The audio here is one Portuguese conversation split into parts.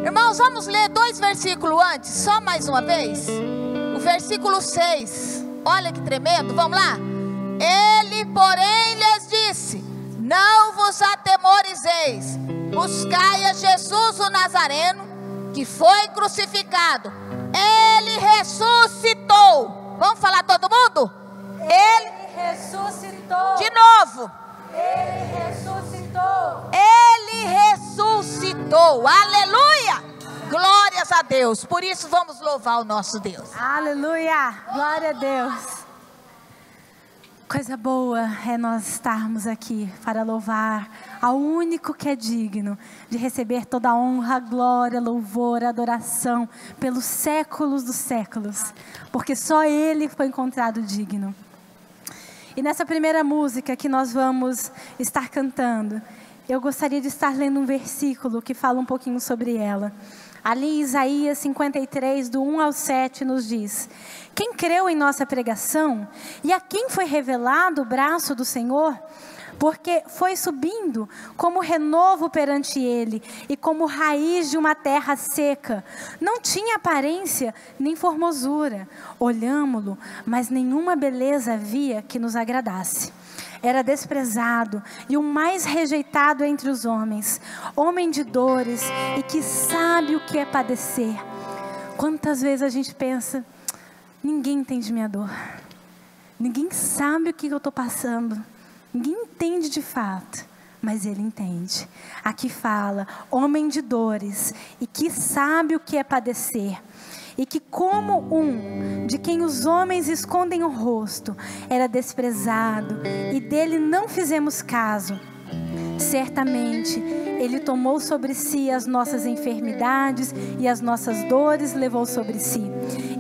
Irmãos, vamos ler 2 versículos antes, só mais uma vez. O versículo 6, olha que tremendo, vamos lá. Ele, porém, lhes disse: não vos atemorizeis, buscai a Jesus o Nazareno, que foi crucificado. Ele ressuscitou. Vamos falar todo mundo? Ele ressuscitou. De novo. Ele ressuscitou. Ele ressuscitou. Aleluia. Glórias a Deus. Por isso vamos louvar o nosso Deus. Aleluia. Glória a Deus. Coisa boa é nós estarmos aqui para louvar ao único que é digno de receber toda a honra, glória, louvor, adoração pelos séculos dos séculos, porque só Ele foi encontrado digno. E nessa primeira música que nós vamos estar cantando, eu gostaria de estar lendo um versículo que fala um pouquinho sobre ela. Ali em Isaías 53, do 1 ao 7, nos diz: quem creu em nossa pregação e a quem foi revelado o braço do Senhor? Porque foi subindo como renovo perante ele e como raiz de uma terra seca. Não tinha aparência nem formosura. Olhámo-lo, mas nenhuma beleza havia que nos agradasse. Era desprezado e o mais rejeitado entre os homens, homem de dores e que sabe o que é padecer. Quantas vezes a gente pensa: ninguém entende minha dor, ninguém sabe o que eu estou passando, ninguém entende de fato, mas Ele entende. Aqui fala, homem de dores e que sabe o que é padecer. E que como um de quem os homens escondem o rosto, era desprezado, e dele não fizemos caso. Certamente, Ele tomou sobre si as nossas enfermidades e as nossas dores levou sobre si.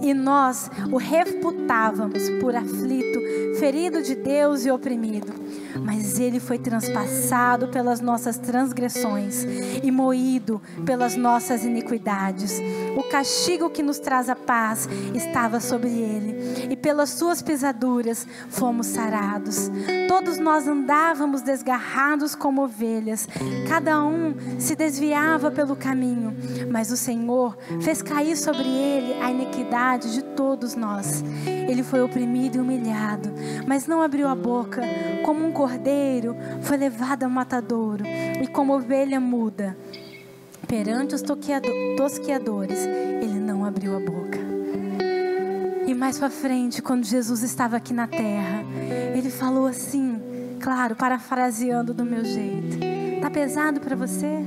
E nós o reputávamos por aflito, ferido de Deus e oprimido. Mas Ele foi transpassado pelas nossas transgressões e moído pelas nossas iniquidades. O castigo que nos traz a paz estava sobre Ele, e pelas suas pisaduras fomos sarados. Todos nós andávamos desgarrados como ovelhas, cada um se desviava pelo caminho, mas o Senhor fez cair sobre Ele a iniquidade de todos nós. Ele foi oprimido e humilhado, mas não abriu a boca. Como um cordeiro foi levado ao matadouro, e como ovelha muda perante os tosqueadores, Ele não abriu a boca. E mais para frente, quando Jesus estava aqui na terra, Ele falou assim, claro, parafraseando do meu jeito: tá pesado para você?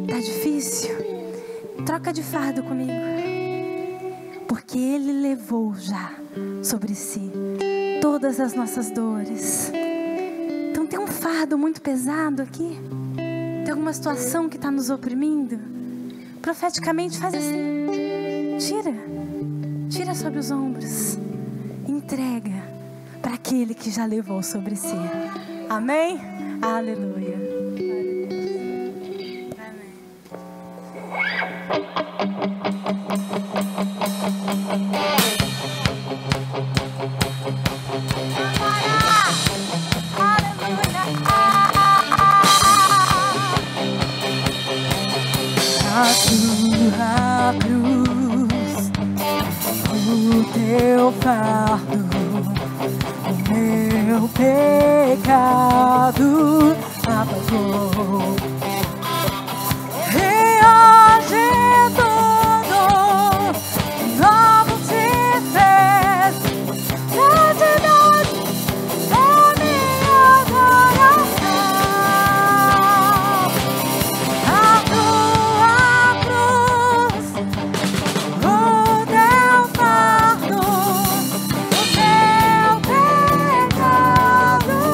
Tá difícil? Troca de fardo comigo. Porque Ele levou já sobre si todas as nossas dores. Então tem um fardo muito pesado aqui? Tem alguma situação que está nos oprimindo? Profeticamente faz assim: tira sobre os ombros, entrega para aquele que já levou sobre si. Amém? Aleluia. A cruz, o teu fardo, o meu pecado apagou. E hoje tudo novo te fez. Gratidão é minha adoração. A tua cruz, o teu fardo, o meu pecado apagou.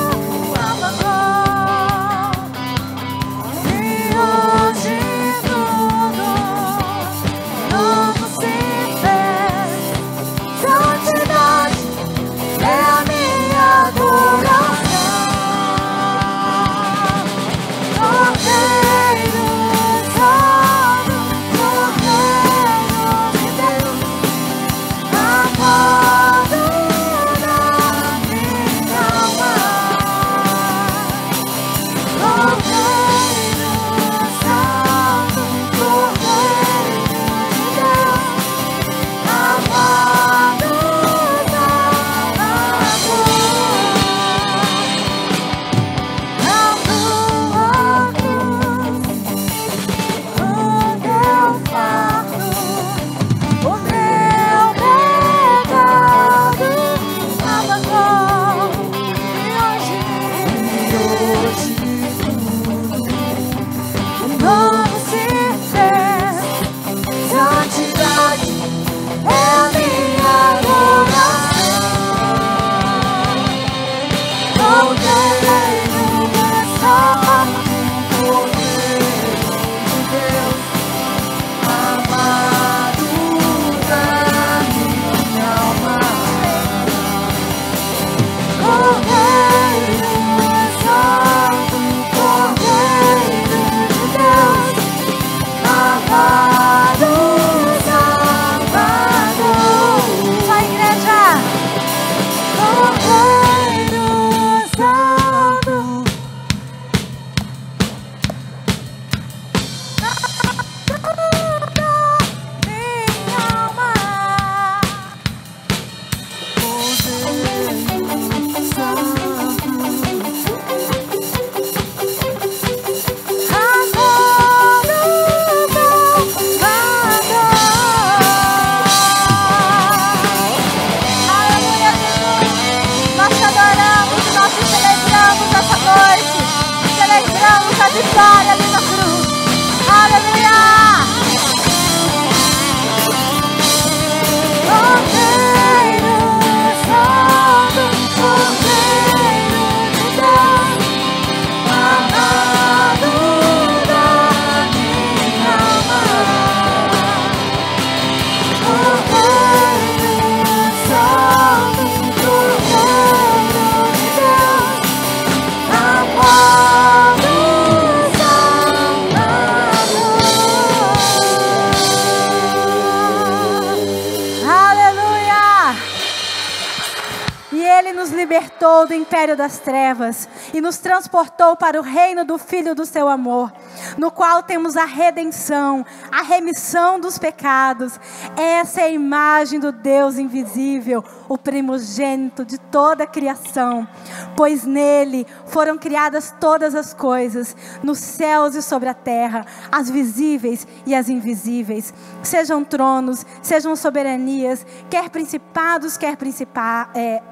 libertou do império das trevas e nos transportou para o reino do Filho do seu amor, no qual temos a redenção, a remissão dos pecados. Essa é a imagem do Deus invisível, o primogênito de toda a criação, pois nele foram criadas todas as coisas, nos céus e sobre a terra, as visíveis e as invisíveis, sejam tronos, sejam soberanias, quer principados, quer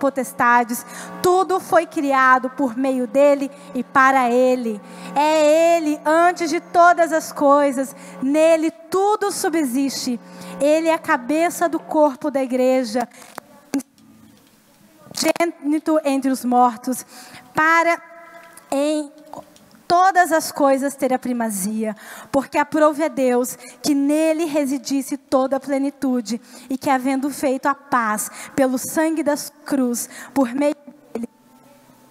potestades, tudo foi criado por meio dele e para ele. É ele antes de todas as coisas, nele tudo subsiste. Ele é a cabeça do corpo da igreja, gênito entre os mortos, para em todas as coisas ter a primazia, porque aprove a Deus que nele residisse toda a plenitude, e que, havendo feito a paz pelo sangue da cruz, por meio dele,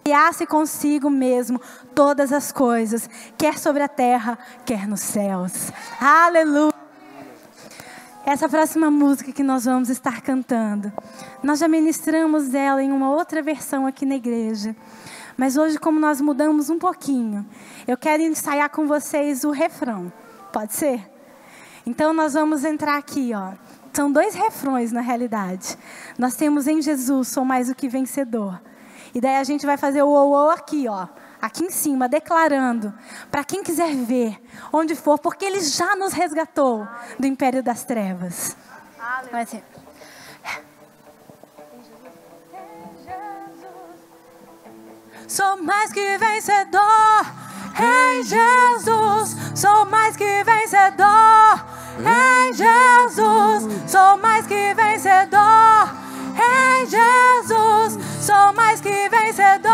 criasse consigo mesmo todas as coisas, quer sobre a terra, quer nos céus. Aleluia! Essa próxima música que nós vamos estar cantando, nós já ministramos ela em uma outra versão aqui na igreja. Mas hoje, como nós mudamos um pouquinho, eu quero ensaiar com vocês o refrão. Pode ser? Então nós vamos entrar aqui, ó. São 2 refrões na realidade. Nós temos em Jesus, sou mais do que vencedor. E daí a gente vai fazer o ou aqui, ó. Aqui em cima, declarando. Para quem quiser ver, onde for, porque Ele já nos resgatou do império das trevas. Vai ser. Sou mais que vencedor em Jesus. Sou mais que vencedor em Jesus. Sou mais que vencedor em Jesus. Sou mais que vencedor.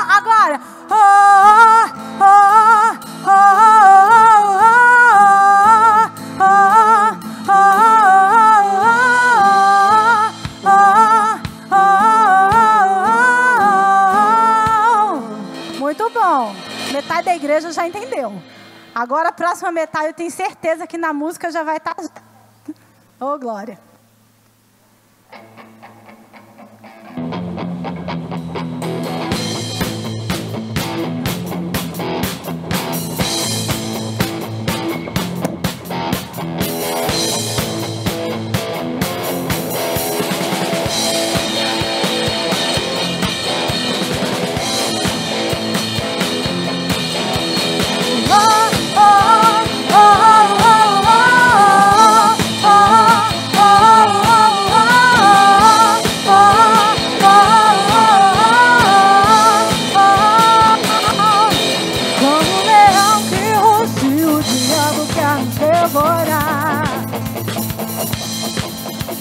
Agora. Oh, oh, oh, oh, oh, oh, oh, oh. Muito bom. Metade da igreja já entendeu. Agora a próxima metade eu tenho certeza que na música já vai estar. Oh, glória.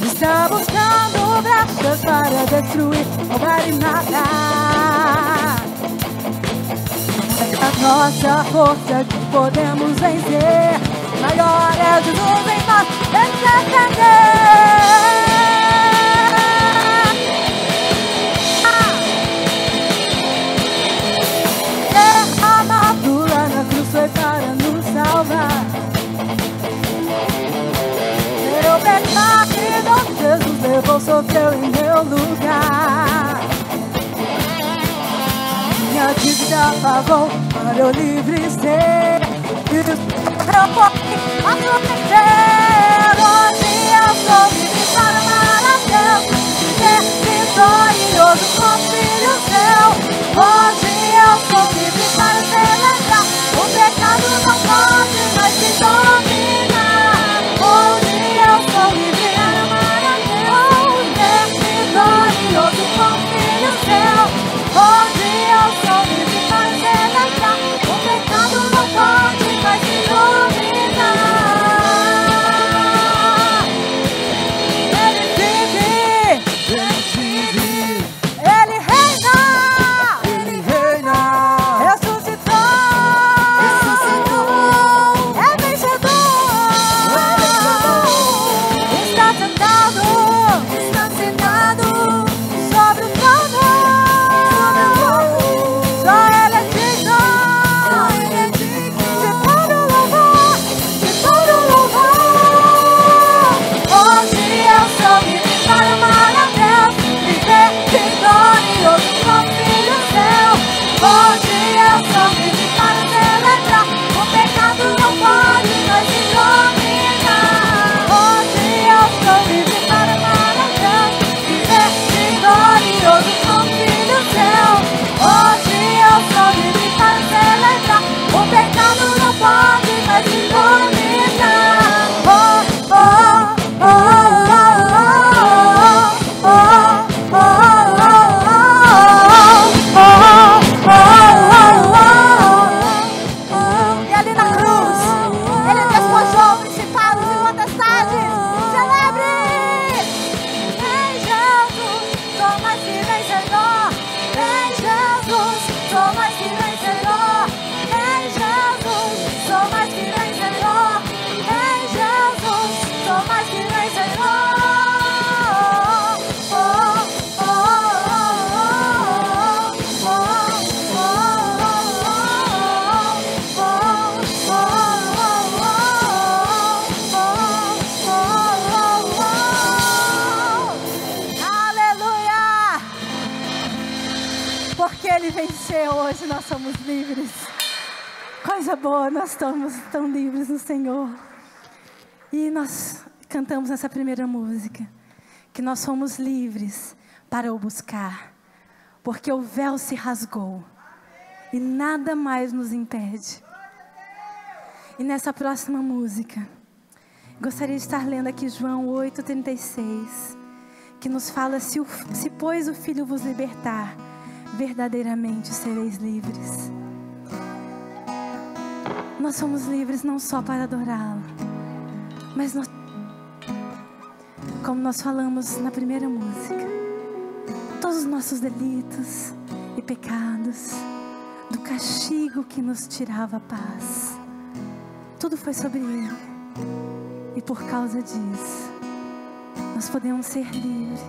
Está buscando brechas para destruir, roubar e matar. É a nossa força que podemos vencer. Maior é Jesus em nós, derramado lá na cruz foi para nos salvar. Meu pecado Jesus levou, sofreu em meu lugar. Minha dívida pagou para eu livre ser. E eu posso acontecer. Hoje eu sou livre para amar a Deus, ser vitorioso com filho seu. Hoje eu sou livre para celebrar. O pecado não pode mais me dominar. Hoje eu sou livre para amar a Deus, ser vitorioso com filho seu. Hoje eu sou livre para celebrar. O pecado não pode mais me dominar. hoje nós somos livres. Coisa boa, nós estamos tão livres no Senhor. E nós cantamos nessa primeira música que nós somos livres para o buscar, porque o véu se rasgou e nada mais nos impede. E nessa próxima música, gostaria de estar lendo aqui João 8,36, que nos fala: se pois o Filho vos libertar, verdadeiramente sereis livres. Nós somos livres não só para adorá-lo, mas como nós falamos na primeira música, todos os nossos delitos e pecados, do castigo que nos tirava a paz, tudo foi sobre ele. E por causa disso, nós podemos ser livres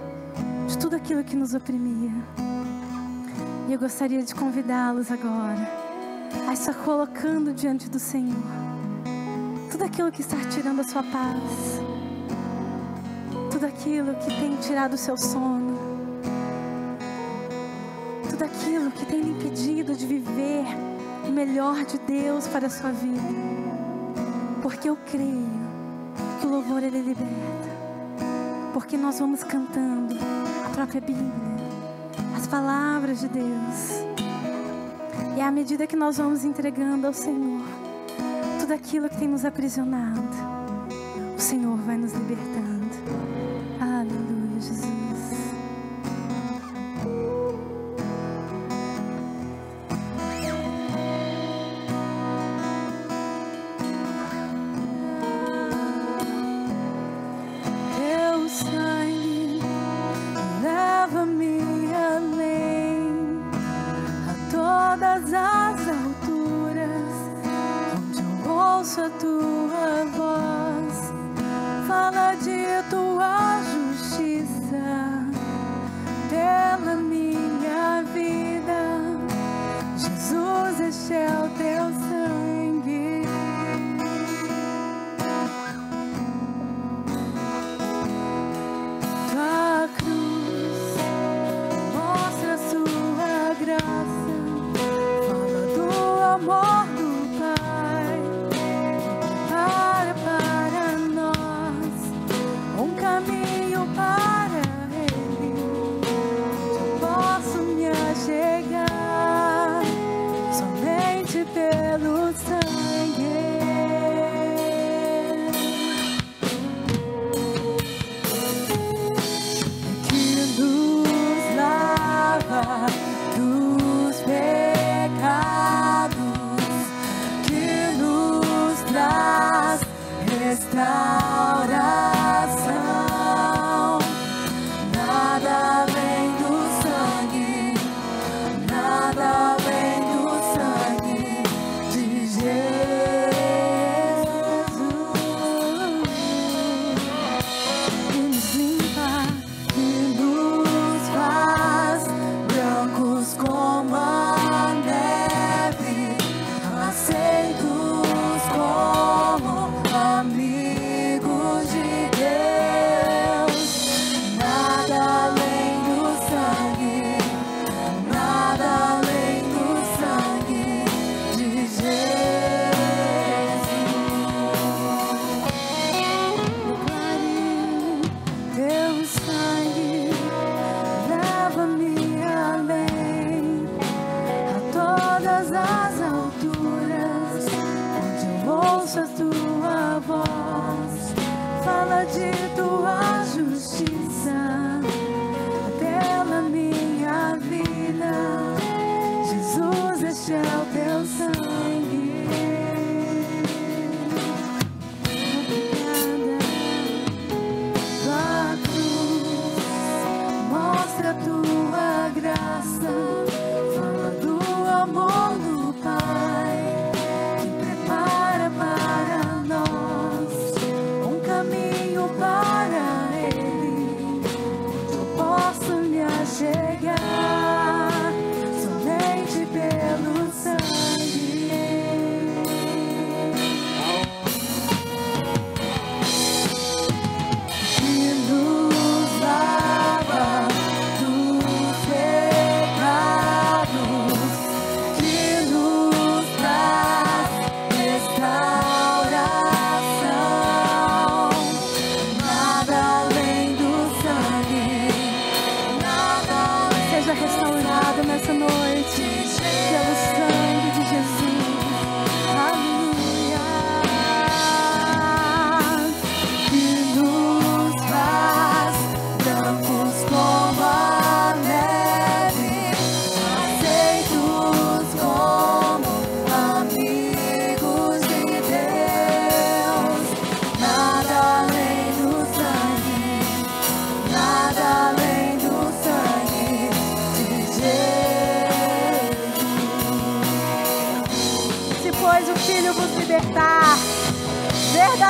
de tudo aquilo que nos oprimia. E eu gostaria de convidá-los agora a estar colocando diante do Senhor tudo aquilo que está tirando a sua paz, tudo aquilo que tem tirado o seu sono, tudo aquilo que tem lhe impedido de viver o melhor de Deus para a sua vida. Porque eu creio que o louvor ele liberta, porque nós vamos cantando a própria Bíblia, as palavras de Deus. E à medida que nós vamos entregando ao Senhor tudo aquilo que tem nos aprisionado, o Senhor vai nos libertando. Aleluia, Jesus. Teu sangue leva-me além, a todas as alturas, onde eu ouço a tua voz, fala de tua justiça pela minha vida. Jesus, este é o teu sangue. Tua cruz mostra a sua graça, fala do amor do Pai, para nós um caminho para Ele. Eu posso me achegar somente pelo sangue. Que nos lava dos pecados, que nos traz restauração. Nada além do sangue, nada além do sangue de Jesus. Que nos limpa, que nos faz brancos como a neve, aceitos como amigos de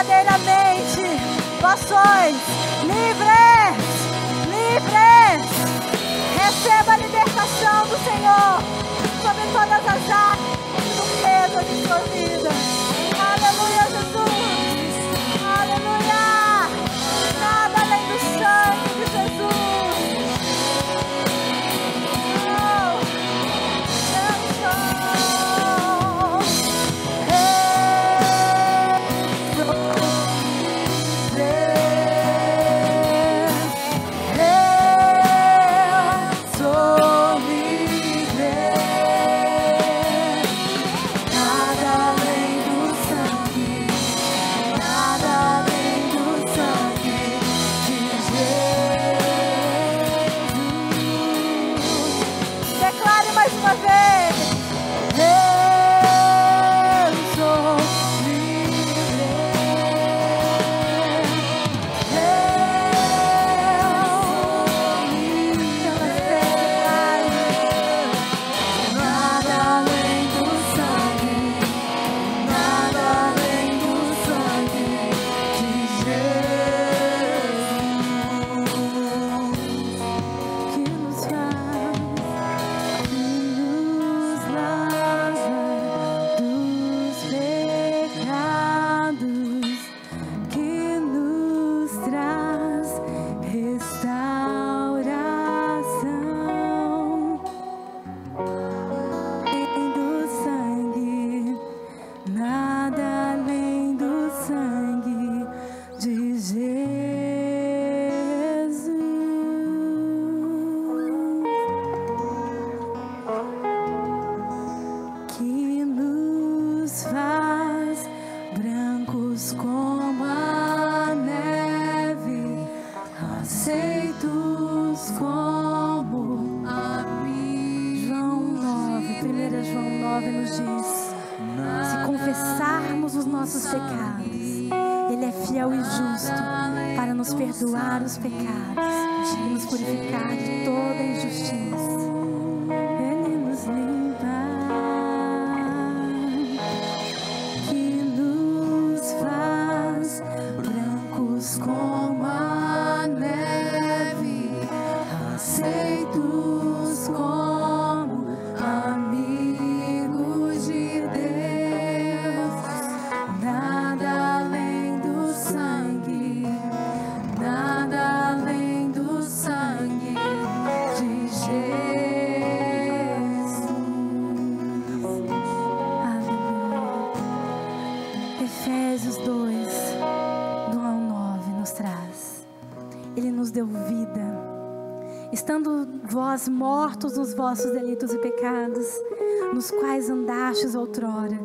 verdadeiramente vós sois livres, livres. Receba a libertação do Senhor sobre todas as áreas do peso de sua vida. Aleluia, Jesus. Aleluia. Nada além do sangue de Jesus. Oh, eu sou. Perdoar os pecados e nos purificar de toda injustiça. Ele nos limpa, que nos faz brancos como a neve, aceitos como amigos de Deus. Nada além do sangue. Nada além do sangue de Jesus. Aleluia. Efésios 2, do 1 ao 9 nos traz. Ele nos deu vida. Estando vós mortos nos vossos delitos e pecados, nos quais andastes outrora,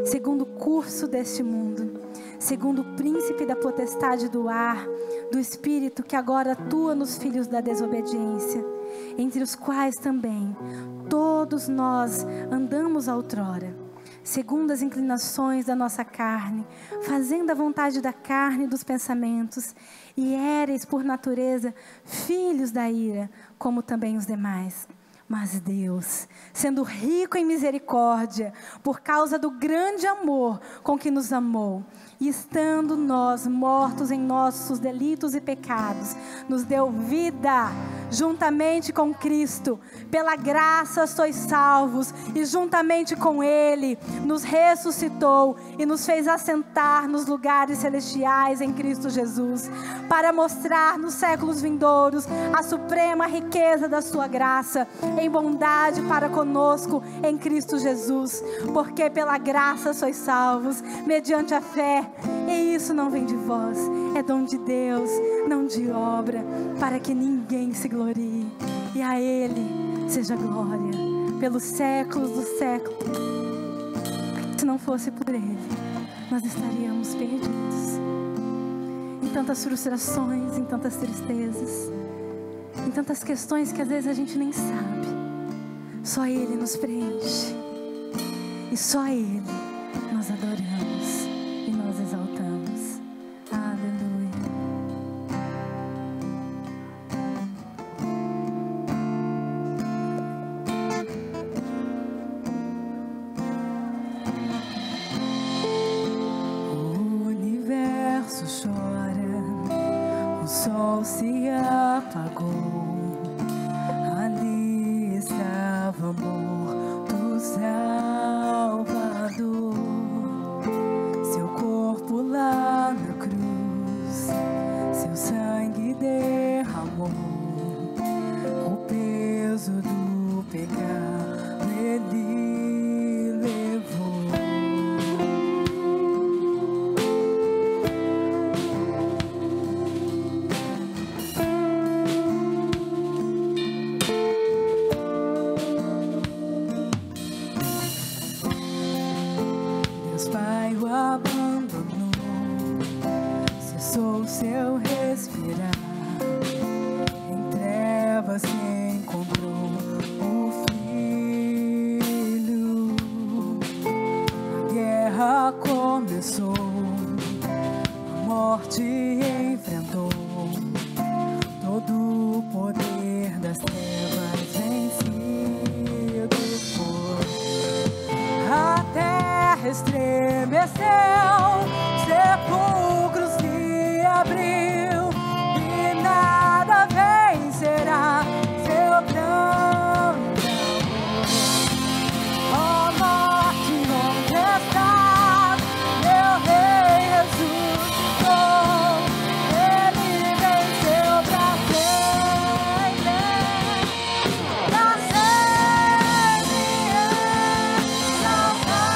segundo o curso deste mundo, segundo o príncipe da potestade do ar, do espírito que agora atua nos filhos da desobediência, entre os quais também todos nós andamos outrora, segundo as inclinações da nossa carne, fazendo a vontade da carne e dos pensamentos, e éreis por natureza filhos da ira, como também os demais. Mas Deus, sendo rico em misericórdia, por causa do grande amor com que nos amou, e estando nós mortos em nossos delitos e pecados, nos deu vida juntamente com Cristo. Pela graça sois salvos, e juntamente com Ele nos ressuscitou e nos fez assentar nos lugares celestiais em Cristo Jesus, para mostrar nos séculos vindouros a suprema riqueza da sua graça em bondade para conosco em Cristo Jesus. Porque pela graça sois salvos, mediante a fé, e isso não vem de vós, é dom de Deus, não de obra, para que ninguém se glorie. E a Ele seja glória pelos séculos dos séculos. Se não fosse por Ele, nós estaríamos perdidos em tantas frustrações, em tantas tristezas, em tantas questões que às vezes a gente nem sabe. Só Ele nos preenche, e só Ele nós adoramos e nós exaltamos. Aleluia. O universo sol se apagou, ali estava morto Salvador. Seu corpo lá na cruz, seu sangue derramou, o peso do pecado ele levou. Deus Pai o abandonou, cessou seu respirar, em trevas se encontrou o Filho. A guerra começou, a morte enfrentou, todo o poder das trevas vencido foi. A terra estremeceu, sepulcros se abriu, e nada vencerá seu plano de amor. Ó morte, onde estás? Meu rei ressuscitou, ele venceu pra sempre, pra sempre exaltado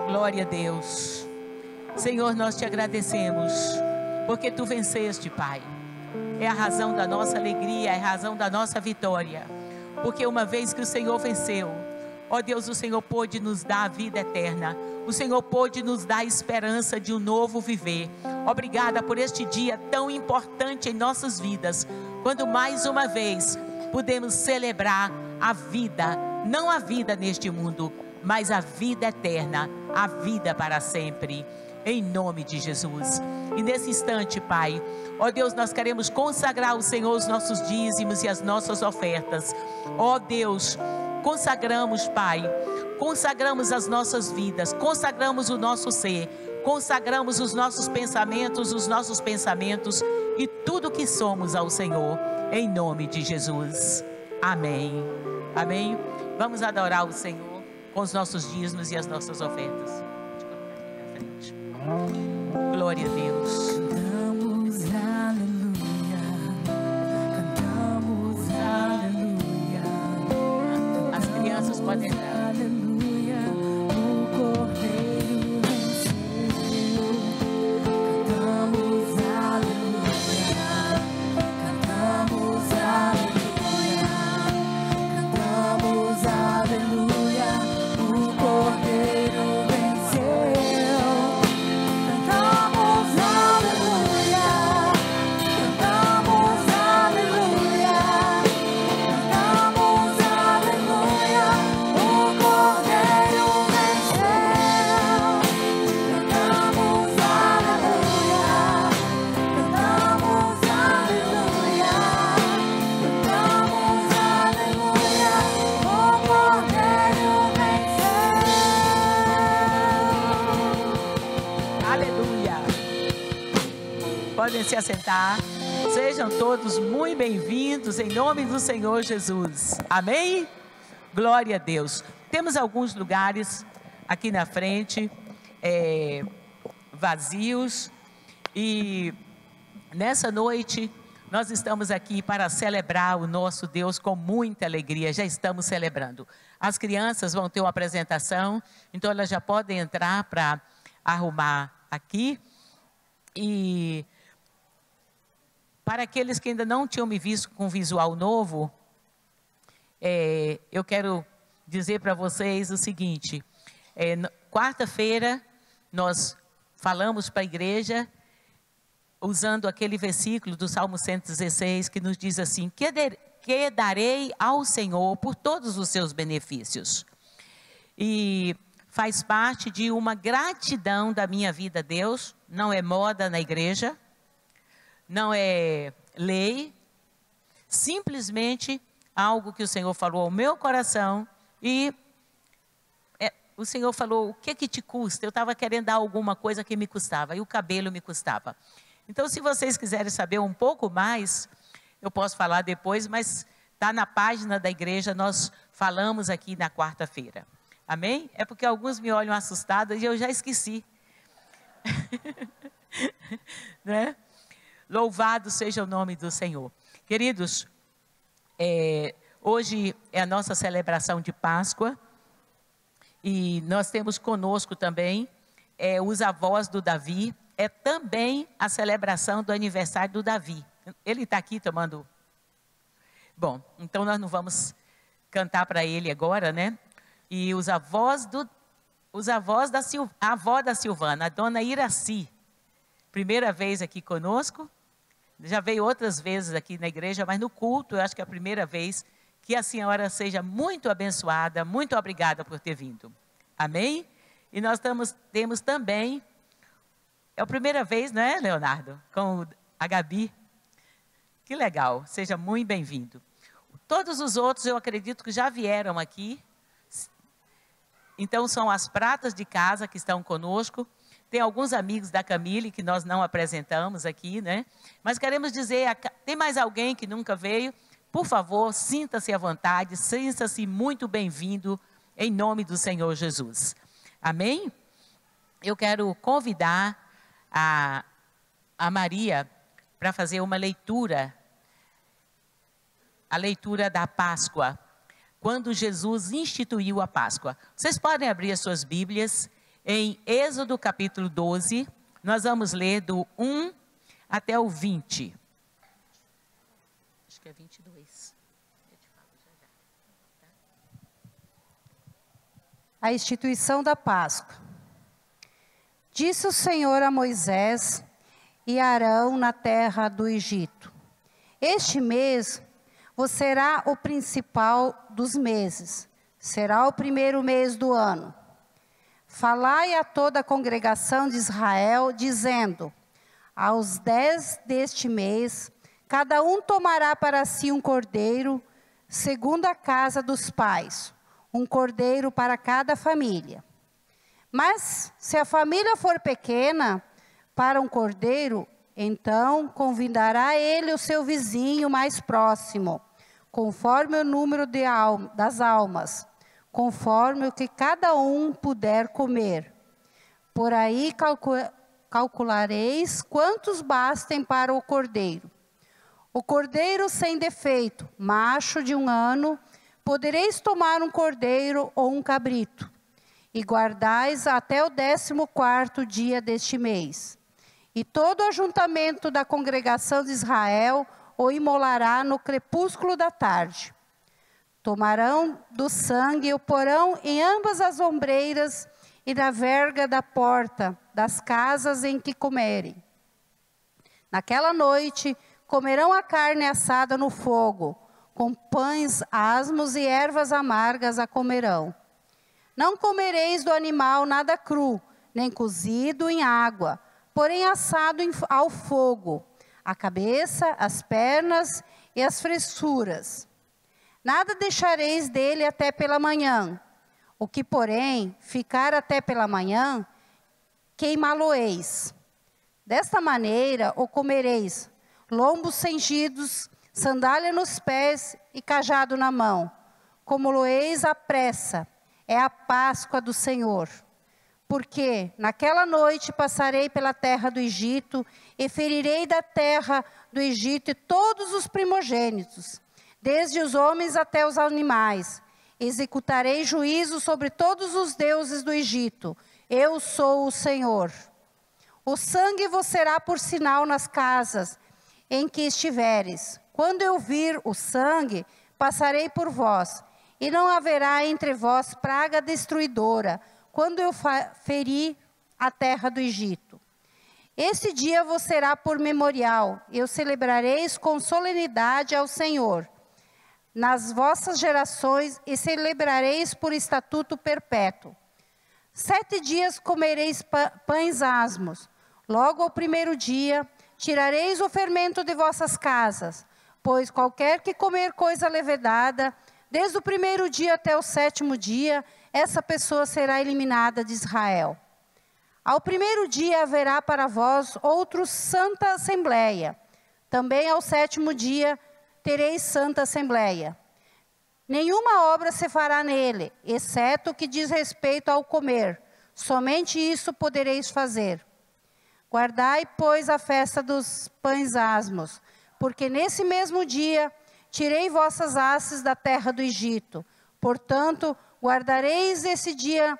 Glória a Deus. Senhor, nós te agradecemos, porque tu venceste, Pai. É a razão da nossa alegria, é a razão da nossa vitória. Porque uma vez que o Senhor venceu, ó Deus, o Senhor pôde nos dar a vida eterna. O Senhor pôde nos dar a esperança de um novo viver. Obrigada por este dia tão importante em nossas vidas, quando mais uma vez podemos celebrar a vida, não a vida neste mundo, mas a vida eterna, a vida para sempre, em nome de Jesus. E nesse instante, Pai, ó Deus, nós queremos consagrar ao Senhor os nossos dízimos e as nossas ofertas. Ó Deus, consagramos, Pai, consagramos as nossas vidas, consagramos o nosso ser, consagramos os nossos pensamentos e tudo que somos ao Senhor, em nome de Jesus. Amém. Amém. Vamos adorar o Senhor com os nossos dízimos e as nossas ofertas. Glória a Deus. Cantamos aleluia, cantamos aleluia. As crianças podem entrar. Aleluia, o Cordeiro venceu. Cantamos aleluia, cantamos aleluia, cantamos aleluia, o Cordeiro venceu. Cantamos aleluia, cantamos aleluia, cantamos aleluia, o Podem se assentar. Sejam todos muito bem-vindos em nome do Senhor Jesus. Amém? Glória a Deus. Temos alguns lugares aqui na frente, vazios. E nessa noite, nós estamos aqui para celebrar o nosso Deus com muita alegria. Já estamos celebrando. As crianças vão ter uma apresentação, então elas já podem entrar para arrumar aqui. E para aqueles que ainda não tinham me visto com visual novo, eu quero dizer para vocês o seguinte. Quarta-feira, nós falamos para a igreja, usando aquele versículo do Salmo 116, que nos diz assim: que darei ao Senhor por todos os seus benefícios. E faz parte de uma gratidão da minha vida a Deus, não é moda na igreja, não é lei, simplesmente algo que o Senhor falou ao meu coração e o Senhor falou: o que te custa? Eu estava querendo dar alguma coisa que me custava, e o cabelo me custava. Então, se vocês quiserem saber um pouco mais, eu posso falar depois, mas está na página da igreja, nós falamos aqui na quarta-feira. Amém? É porque alguns me olham assustados e eu já esqueci. Né? Louvado seja o nome do Senhor. Queridos, hoje é a nossa celebração de Páscoa. E nós temos conosco também os avós do Davi. É também a celebração do aniversário do Davi. Ele está aqui tomando... Bom, então nós não vamos cantar para ele agora, né? E a avó da Silvana, a dona Iraci, primeira vez aqui conosco. Já veio outras vezes aqui na igreja, mas no culto, eu acho que é a primeira vez. Que a senhora seja muito abençoada, muito obrigada por ter vindo. Amém? E nós temos também, é a primeira vez, não é, Leonardo? Com a Gabi. Que legal, seja muito bem-vindo. Todos os outros eu acredito que já vieram aqui. Então são as pratas de casa que estão conosco. Tem alguns amigos da Camille que nós não apresentamos aqui, né? Mas queremos dizer, tem mais alguém que nunca veio? Por favor, sinta-se à vontade, sinta-se muito bem-vindo em nome do Senhor Jesus. Amém? Eu quero convidar a Maria para fazer uma leitura, a leitura da Páscoa, quando Jesus instituiu a Páscoa. Vocês podem abrir as suas Bíblias em Êxodo capítulo 12, nós vamos ler do 1 até o 20. Acho que é 22. Eu te falo já já. Tá? A instituição da Páscoa. Disse o Senhor a Moisés e a Arão na terra do Egito: este mês vos será o principal dos meses, será o primeiro mês do ano. Falai a toda a congregação de Israel, dizendo: aos 10 deste mês, cada um tomará para si um cordeiro, segundo a casa dos pais, um cordeiro para cada família. Mas, se a família for pequena, para um cordeiro, então convidará ele o seu vizinho mais próximo, conforme o número das almas, conforme o que cada um puder comer. Por aí calculareis quantos bastem para o cordeiro. O cordeiro sem defeito, macho de 1 ano, podereis tomar um cordeiro ou um cabrito, e guardais até o 14º dia deste mês. E todo o ajuntamento da congregação de Israel o imolará no crepúsculo da tarde. Tomarão do sangue e o porão em ambas as ombreiras e na verga da porta das casas em que comerem. Naquela noite comerão a carne assada no fogo, com pães asmos e ervas amargas a comerão. Não comereis do animal nada cru, nem cozido em água, porém assado ao fogo, a cabeça, as pernas e as fressuras. Nada deixareis dele até pela manhã. O que, porém, ficar até pela manhã, queimá-lo-eis. Desta maneira o comereis, lombos cingidos, sandália nos pés e cajado na mão, como loeis à pressa, é a Páscoa do Senhor. Porque naquela noite passarei pela terra do Egito e ferirei da terra do Egito todos os primogênitos, desde os homens até os animais. Executarei juízo sobre todos os deuses do Egito. Eu sou o Senhor. O sangue vos será por sinal nas casas em que estiveres. Quando eu vir o sangue, passarei por vós, e não haverá entre vós praga destruidora, quando eu ferir a terra do Egito. Esse dia vos será por memorial, e o celebrareis com solenidade ao Senhor nas vossas gerações, e celebrareis por estatuto perpétuo. 7 dias comereis pães asmos. Logo ao primeiro dia, tirareis o fermento de vossas casas, pois qualquer que comer coisa levedada, desde o primeiro dia até o 7º dia, essa pessoa será eliminada de Israel. Ao primeiro dia haverá para vós outro santa assembleia. Também ao 7º dia tereis santa assembleia. Nenhuma obra se fará nele, exceto o que diz respeito ao comer. Somente isso podereis fazer. Guardai, pois, a festa dos pães asmos, porque nesse mesmo dia tirei vossas hastes da terra do Egito. Portanto, guardareis esse dia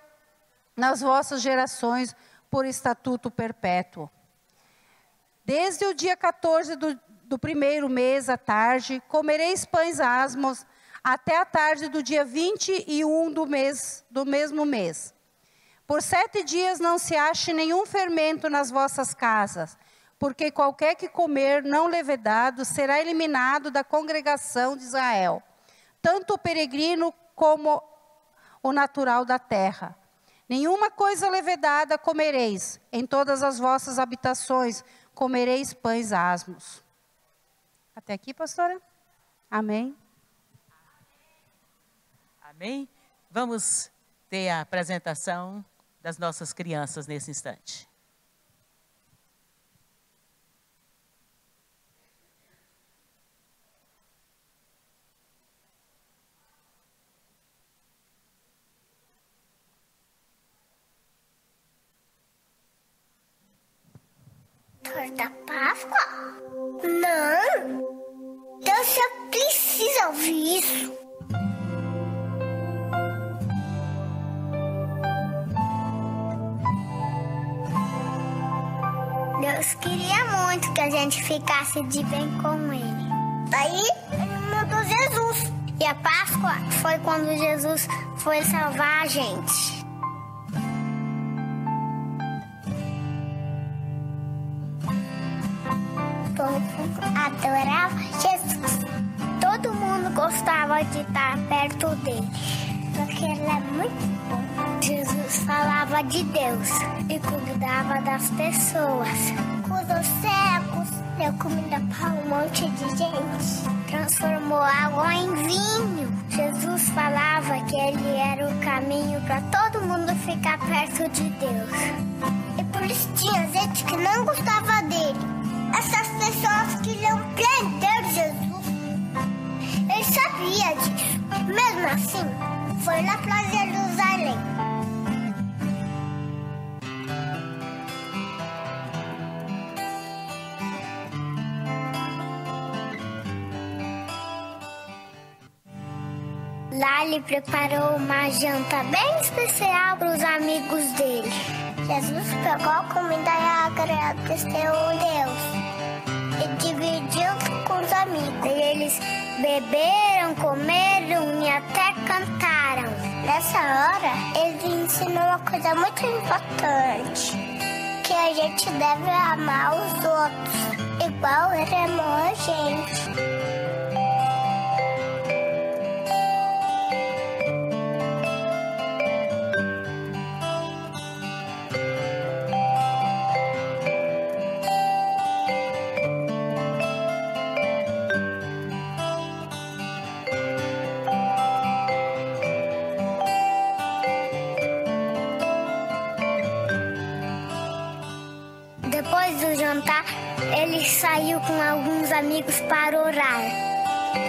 nas vossas gerações por estatuto perpétuo. Desde o dia 14 do primeiro mês à tarde, comereis pães asmos, até a tarde do dia 21 do mesmo mês. Por 7 dias não se ache nenhum fermento nas vossas casas, porque qualquer que comer não levedado será eliminado da congregação de Israel, tanto o peregrino como o natural da terra. Nenhuma coisa levedada comereis, em todas as vossas habitações comereis pães asmos. Até aqui, pastora? Amém. Amém? Vamos ter a apresentação das nossas crianças nesse instante. Da Páscoa? Não! Deus só precisa ouvir isso. Deus queria muito que a gente ficasse de bem com Ele. Daí, Ele mandou Jesus. E a Páscoa foi quando Jesus foi salvar a gente. O povo adorava Jesus. Todo mundo gostava de estar perto dele, porque ele é muito bom. Jesus falava de Deus e cuidava das pessoas. Curou cegos, deu comida para um monte de gente. Transformou água em vinho. Jesus falava que ele era o caminho para todo mundo ficar perto de Deus. E por isso tinha gente que não gostava dele. Essas pessoas queriam prender Jesus. Ele sabia disso. Mesmo assim, foi lá para Jerusalém. Lá ele preparou uma janta bem especial para os amigos dele. Jesus pegou a comida e agradeceu a Deus. E dividiu com os amigos. E eles beberam, comeram e até cantaram. Nessa hora, ele ensinou uma coisa muito importante. Que a gente deve amar os outros, igual ele amou a gente. ele saiu com alguns amigos para orar.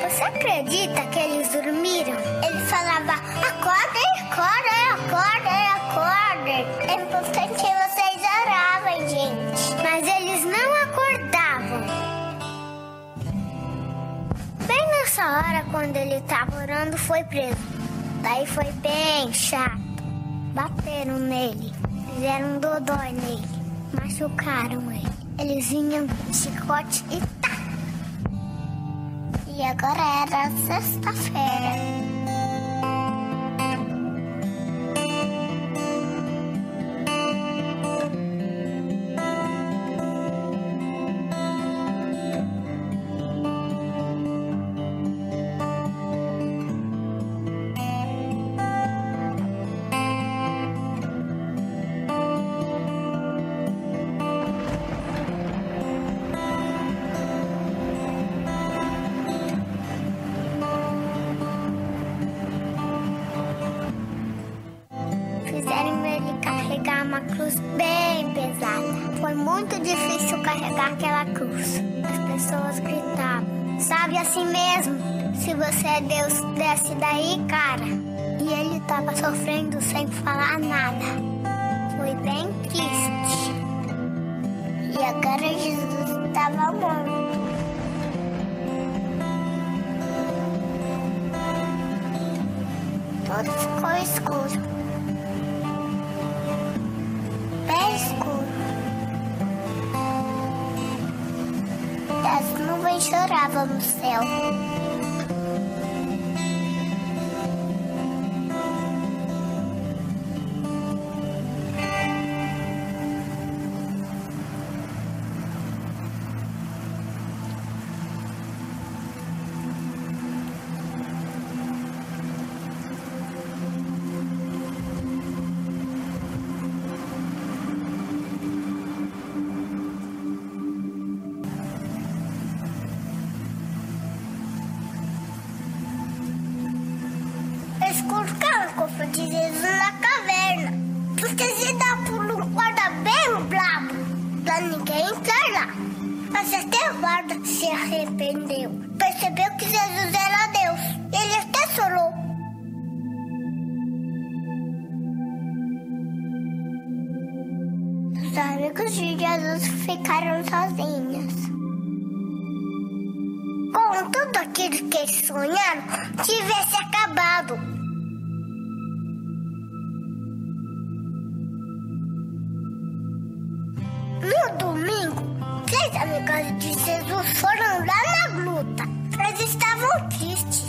Você acredita que eles dormiram? Ele falava, acordem, acordem, acordem, acordem. É importante que vocês oravam, gente. Mas eles não acordavam. Bem nessa hora, quando ele estava orando, foi preso. Daí foi bem chato. Bateram nele, fizeram um dodói nele, machucaram ele. Eles vinham com chicote e tá. E agora era sexta-feira. Fizeram ele carregar uma cruz bem pesada. Foi muito difícil carregar aquela cruz. As pessoas gritavam, sabe assim mesmo? Se você é Deus, desce daí, cara. E ele estava sofrendo sem falar nada. Foi bem triste. E agora Jesus estava morto. Tudo ficou escuro. Bem escuro. As nuvens choravam no céu. Eles colocaram o corpo de Jesus na caverna, porque se dá por um guarda bem bravo, pra ninguém entrar lá. Mas até o guarda se arrependeu, percebeu que Jesus era Deus, e ele até chorou. Os amigos de Jesus ficaram sozinhos. Com tudo aquilo que eles sonharam, tivesse acabado. No domingo, 3 amigos de Jesus foram lá na gruta. Eles estavam tristes,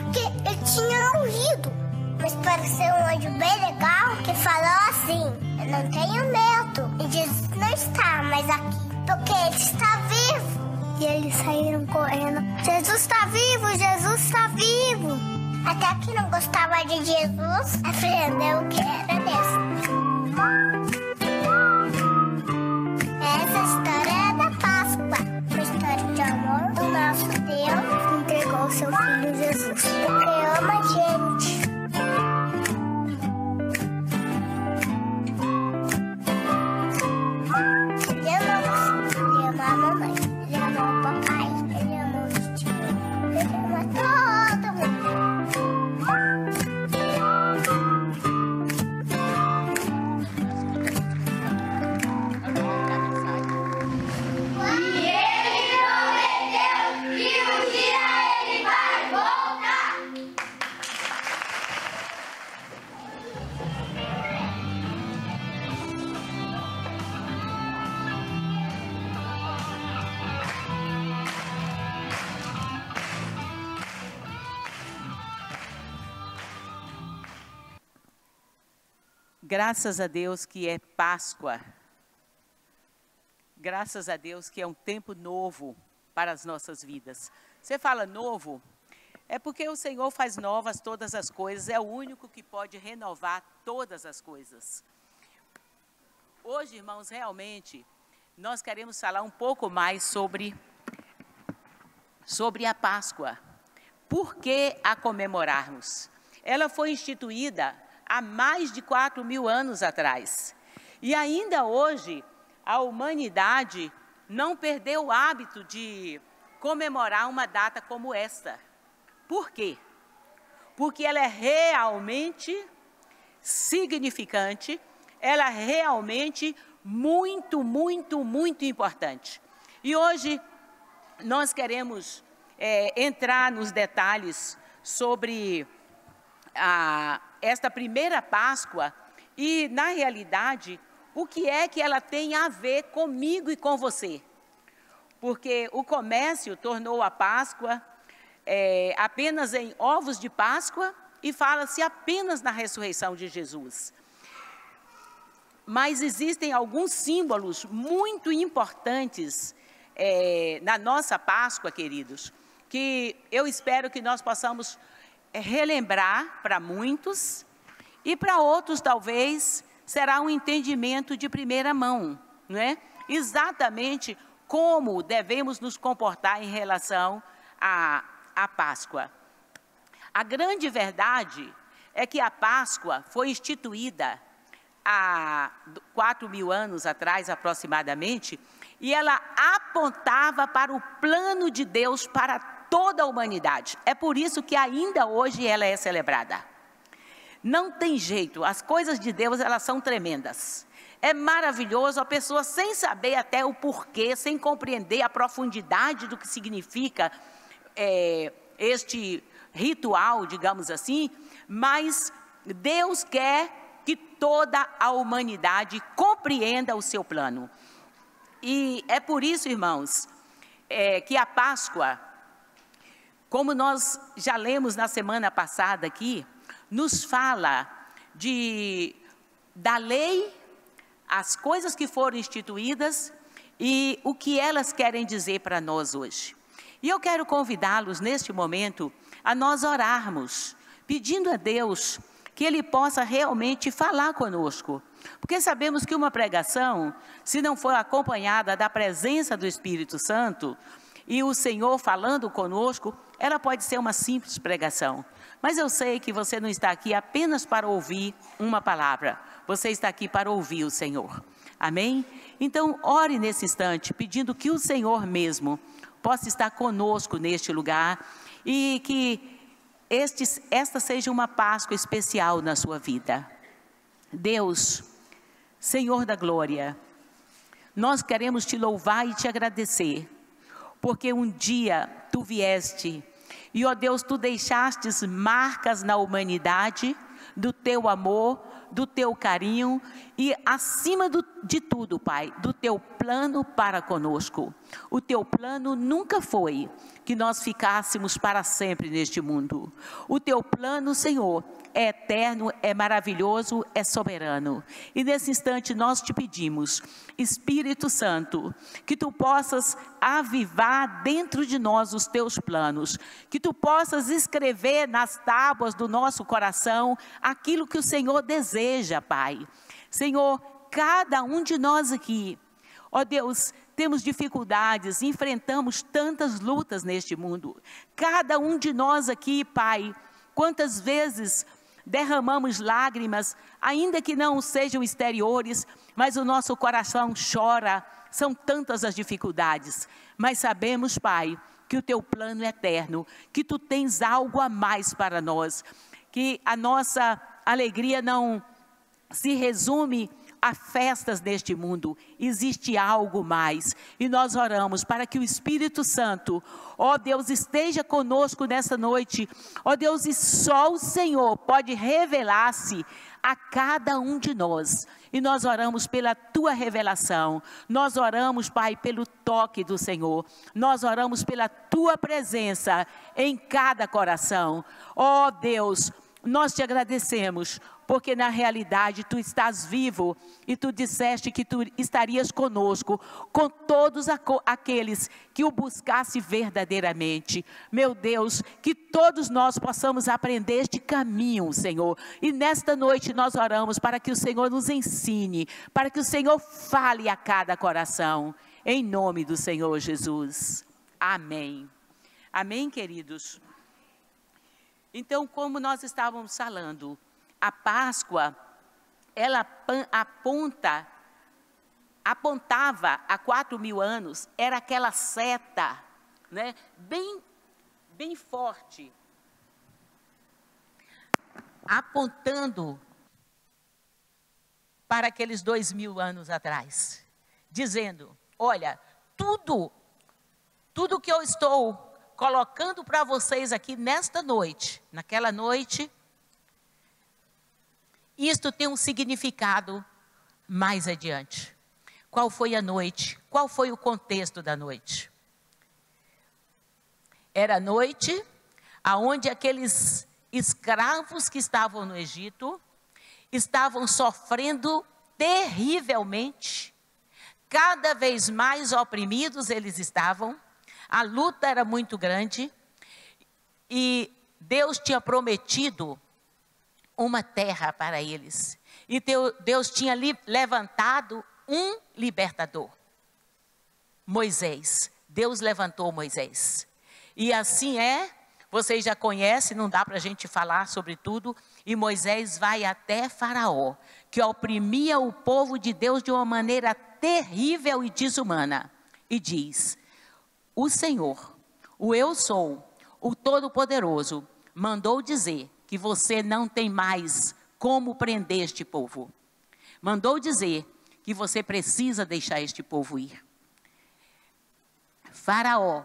porque ele tinha morrido. Mas pareceu um anjo bem legal que falou assim, eu não tenho medo. E Jesus não está mais aqui, porque ele está vivo. E eles saíram correndo. Jesus está vivo, Jesus está vivo. Até que não gostava de Jesus, aprendeu que era Deus. Essa história é da Páscoa, uma história de amor do nosso Deus que entregou seu Filho Jesus, porque ama a gente. Ele ama você, ele ama a mamãe, ele ama o papai, ele ama os tios, ele ama todo mundo. Graças a Deus que é Páscoa. Graças a Deus que é um tempo novo para as nossas vidas. Você fala novo, é porque o Senhor faz novas todas as coisas, é o único que pode renovar todas as coisas. Hoje, irmãos, realmente, nós queremos falar um pouco mais sobre a Páscoa. Por que a comemorarmos? Ela foi instituída há mais de 4.000 anos atrás. E ainda hoje, a humanidade não perder o hábito de comemorar uma data como esta. Por quê? Porque ela é realmente significante, ela é realmente muito, muito, muito importante. E hoje nós queremos entrar nos detalhes sobre esta primeira Páscoa e, na realidade, o que é que ela tem a ver comigo e com você. Porque o comércio tornou a Páscoa apenas em ovos de Páscoa e fala-se apenas na ressurreição de Jesus. Mas existem alguns símbolos muito importantes na nossa Páscoa, queridos, que eu espero que nós possamos relembrar para muitos e para outros talvez será um entendimento de primeira mão, não é? Exatamente como devemos nos comportar em relação à Páscoa. A grande verdade é que a Páscoa foi instituída há 4.000 anos atrás, aproximadamente, e ela apontava para o plano de Deus para toda a humanidade. É por isso que ainda hoje ela é celebrada. Não tem jeito, as coisas de Deus, elas são tremendas. É maravilhoso a pessoa sem saber até o porquê, sem compreender a profundidade do que significa este ritual, digamos assim, mas Deus quer que toda a humanidade compreenda o seu plano. E é por isso, irmãos, que a Páscoa, como nós já lemos na semana passada aqui, nos fala da lei, as coisas que foram instituídas e o que elas querem dizer para nós hoje. E eu quero convidá-los neste momento a nós orarmos, pedindo a Deus que Ele possa realmente falar conosco. Porque sabemos que uma pregação, se não for acompanhada da presença do Espírito Santo e o Senhor falando conosco, ela pode ser uma simples pregação. Mas eu sei que você não está aqui apenas para ouvir uma palavra, você está aqui para ouvir o Senhor. Amém? Então, ore nesse instante, pedindo que o Senhor mesmo possa estar conosco neste lugar e que esta seja uma Páscoa especial na sua vida. Deus, Senhor da glória, nós queremos te louvar e te agradecer, porque um dia tu vieste e, ó Deus, tu deixastes marcas na humanidade do teu amor, do teu carinho e, acima de tudo, Pai, do teu plano para conosco. O teu plano nunca foi que nós ficássemos para sempre neste mundo. O teu plano, Senhor, é eterno, é maravilhoso, é soberano. E nesse instante nós te pedimos, Espírito Santo, que tu possas avivar dentro de nós os teus planos, que tu possas escrever nas tábuas do nosso coração aquilo que o Senhor deseja, Pai. Senhor, cada um de nós aqui, ó Deus, temos dificuldades, enfrentamos tantas lutas neste mundo. Cada um de nós aqui, Pai, quantas vezes derramamos lágrimas, ainda que não sejam exteriores, mas o nosso coração chora, são tantas as dificuldades. Mas sabemos, Pai, que o teu plano é eterno, que tu tens algo a mais para nós, que a nossa alegria não se resume a festas deste mundo, existe algo mais, e nós oramos para que o Espírito Santo, ó Deus, esteja conosco nessa noite, ó Deus, e só o Senhor pode revelar-se a cada um de nós, e nós oramos pela tua revelação, nós oramos, Pai, pelo toque do Senhor, nós oramos pela tua presença em cada coração, ó Deus, nós te agradecemos, porque na realidade tu estás vivo e tu disseste que tu estarias conosco, com todos aqueles que o buscasse verdadeiramente. Meu Deus, que todos nós possamos aprender este caminho, Senhor. E nesta noite nós oramos para que o Senhor nos ensine, para que o Senhor fale a cada coração, em nome do Senhor Jesus. Amém. Amém, queridos? Então, como nós estávamos falando, a Páscoa, ela aponta apontava há 4.000 anos, era aquela seta, né, bem forte, apontando para aqueles 2.000 anos atrás, dizendo, olha, tudo que eu estou colocando para vocês aqui nesta noite, naquela noite, isto tem um significado mais adiante. Qual foi a noite? Qual foi o contexto da noite? Era a noite aonde aqueles escravos que estavam no Egito estavam sofrendo terrivelmente, cada vez mais oprimidos eles estavam, a luta era muito grande e Deus tinha prometido uma terra para eles. E Deus tinha levantado um libertador, Moisés. Deus levantou Moisés. E assim vocês já conhecem, não dá para a gente falar sobre tudo. E Moisés vai até Faraó, que oprimia o povo de Deus de uma maneira terrível e desumana. E diz, o Senhor, o Eu Sou, o Todo-Poderoso, mandou dizer que você não tem mais como prender este povo. Mandou dizer que você precisa deixar este povo ir. Faraó,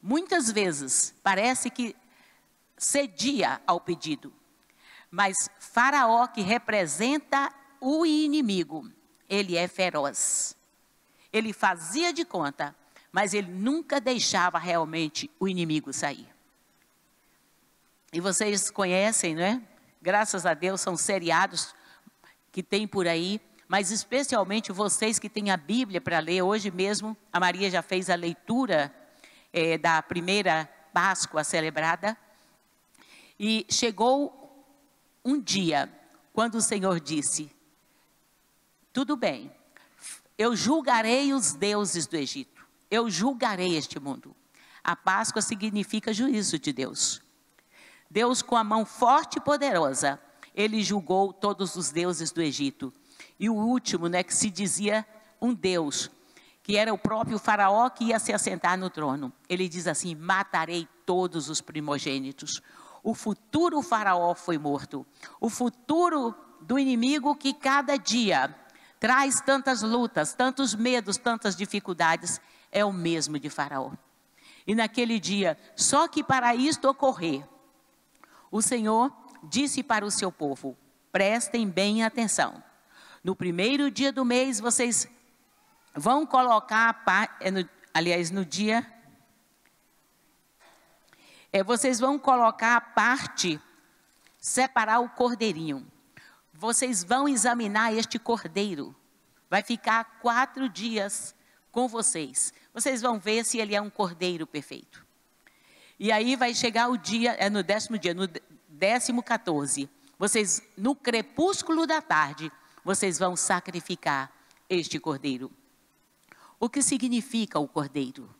muitas vezes, parece que cedia ao pedido. Mas Faraó, que representa o inimigo, ele é feroz. Ele fazia de conta, mas ele nunca deixava realmente o inimigo sair. E vocês conhecem, não é? Graças a Deus, são seriados que tem por aí, mas especialmente vocês que têm a Bíblia para ler. Hoje mesmo, a Maria já fez a leitura da primeira Páscoa celebrada. E chegou um dia, quando o Senhor disse, tudo bem, eu julgarei os deuses do Egito, eu julgarei este mundo. A Páscoa significa juízo de Deus. Deus, com a mão forte e poderosa, ele julgou todos os deuses do Egito. E o último, né, que se dizia um Deus, que era o próprio Faraó que ia se assentar no trono. Ele diz assim, matarei todos os primogênitos. O futuro Faraó foi morto. O futuro do inimigo que cada dia traz tantas lutas, tantos medos, tantas dificuldades, é o mesmo de Faraó. E naquele dia, só que para isto ocorrer, o Senhor disse para o seu povo, prestem bem atenção. No primeiro dia do mês, vocês vão colocar, vocês vão colocar a parte, separar o cordeirinho. Vocês vão examinar este cordeiro. Vai ficar 4 dias com vocês. Vocês vão ver se ele é um cordeiro perfeito. E aí vai chegar o dia, no 10º dia, no 14º. Vocês, no crepúsculo da tarde, vocês vão sacrificar este cordeiro. O que significa o cordeiro?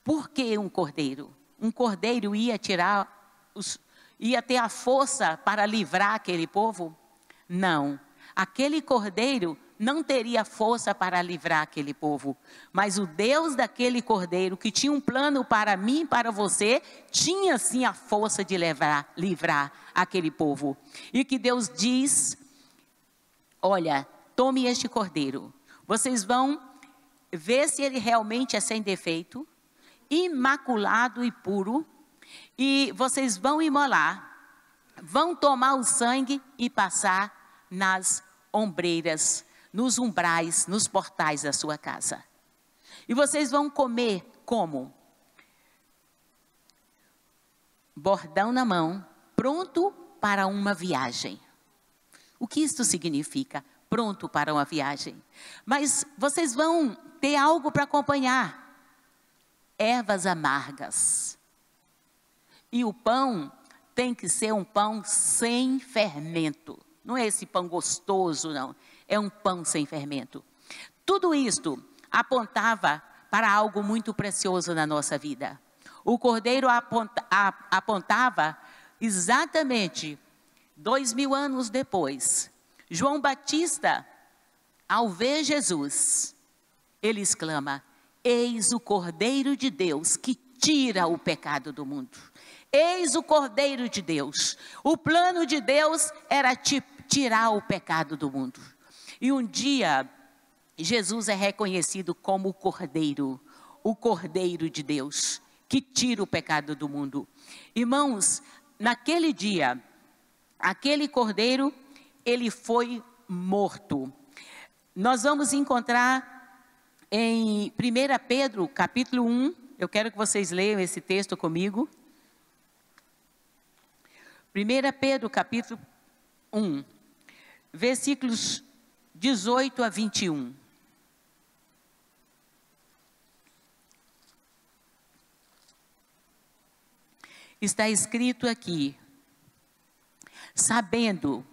Por que um cordeiro? Um cordeiro ia ter a força para livrar aquele povo? Não. Aquele cordeiro não teria força para livrar aquele povo. Mas o Deus daquele cordeiro, que tinha um plano para mim e para você, tinha sim a força de livrar aquele povo. E que Deus diz, olha, tome este cordeiro. Vocês vão ver se ele realmente é sem defeito, imaculado e puro. E vocês vão imolar, vão tomar o sangue e passar nas ombreiras, nos umbrais, nos portais da sua casa. E vocês vão comer como? Bordão na mão, pronto para uma viagem. O que isso significa? Pronto para uma viagem. Mas vocês vão ter algo para acompanhar. Ervas amargas. E o pão tem que ser um pão sem fermento. Não é esse pão gostoso, não. É um pão sem fermento. Tudo isto apontava para algo muito precioso na nossa vida. O cordeiro apontava exatamente 2000 anos depois. João Batista ao ver Jesus, ele exclama: eis o Cordeiro de Deus que tira o pecado do mundo. Eis o Cordeiro de Deus. O plano de Deus era tirar o pecado do mundo. E um dia, Jesus é reconhecido como o Cordeiro de Deus, que tira o pecado do mundo. Irmãos, naquele dia, aquele Cordeiro, ele foi morto. Nós vamos encontrar em 1 Pedro, capítulo 1, eu quero que vocês leiam esse texto comigo. 1 Pedro, capítulo 1, versículos 18 a 21. Está escrito aqui: sabendo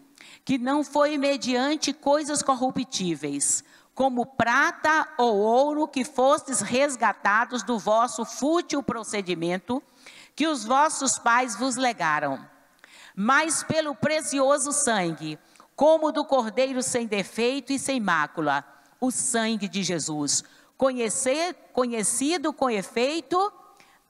que não foi mediante coisas corruptíveis, como prata ou ouro, que fostes resgatados do vosso fútil procedimento, que os vossos pais vos legaram, mas pelo precioso sangue, como do Cordeiro sem defeito e sem mácula, o sangue de Jesus, conhecido com efeito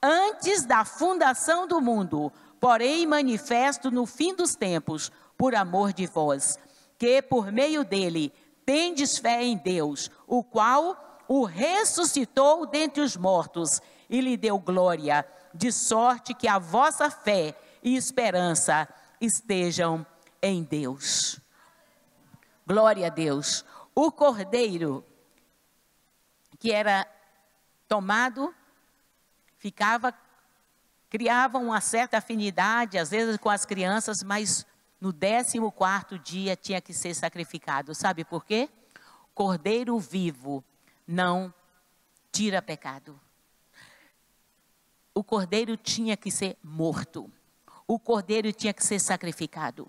antes da fundação do mundo, porém manifesto no fim dos tempos, por amor de vós, que por meio dele tendes fé em Deus, o qual o ressuscitou dentre os mortos e lhe deu glória, de sorte que a vossa fé e esperança estejam em Deus. Glória a Deus. O Cordeiro que era tomado, criava uma certa afinidade, às vezes com as crianças, mas no 14º dia tinha que ser sacrificado. Sabe por quê? Cordeiro vivo não tira pecado. O cordeiro tinha que ser morto. O cordeiro tinha que ser sacrificado.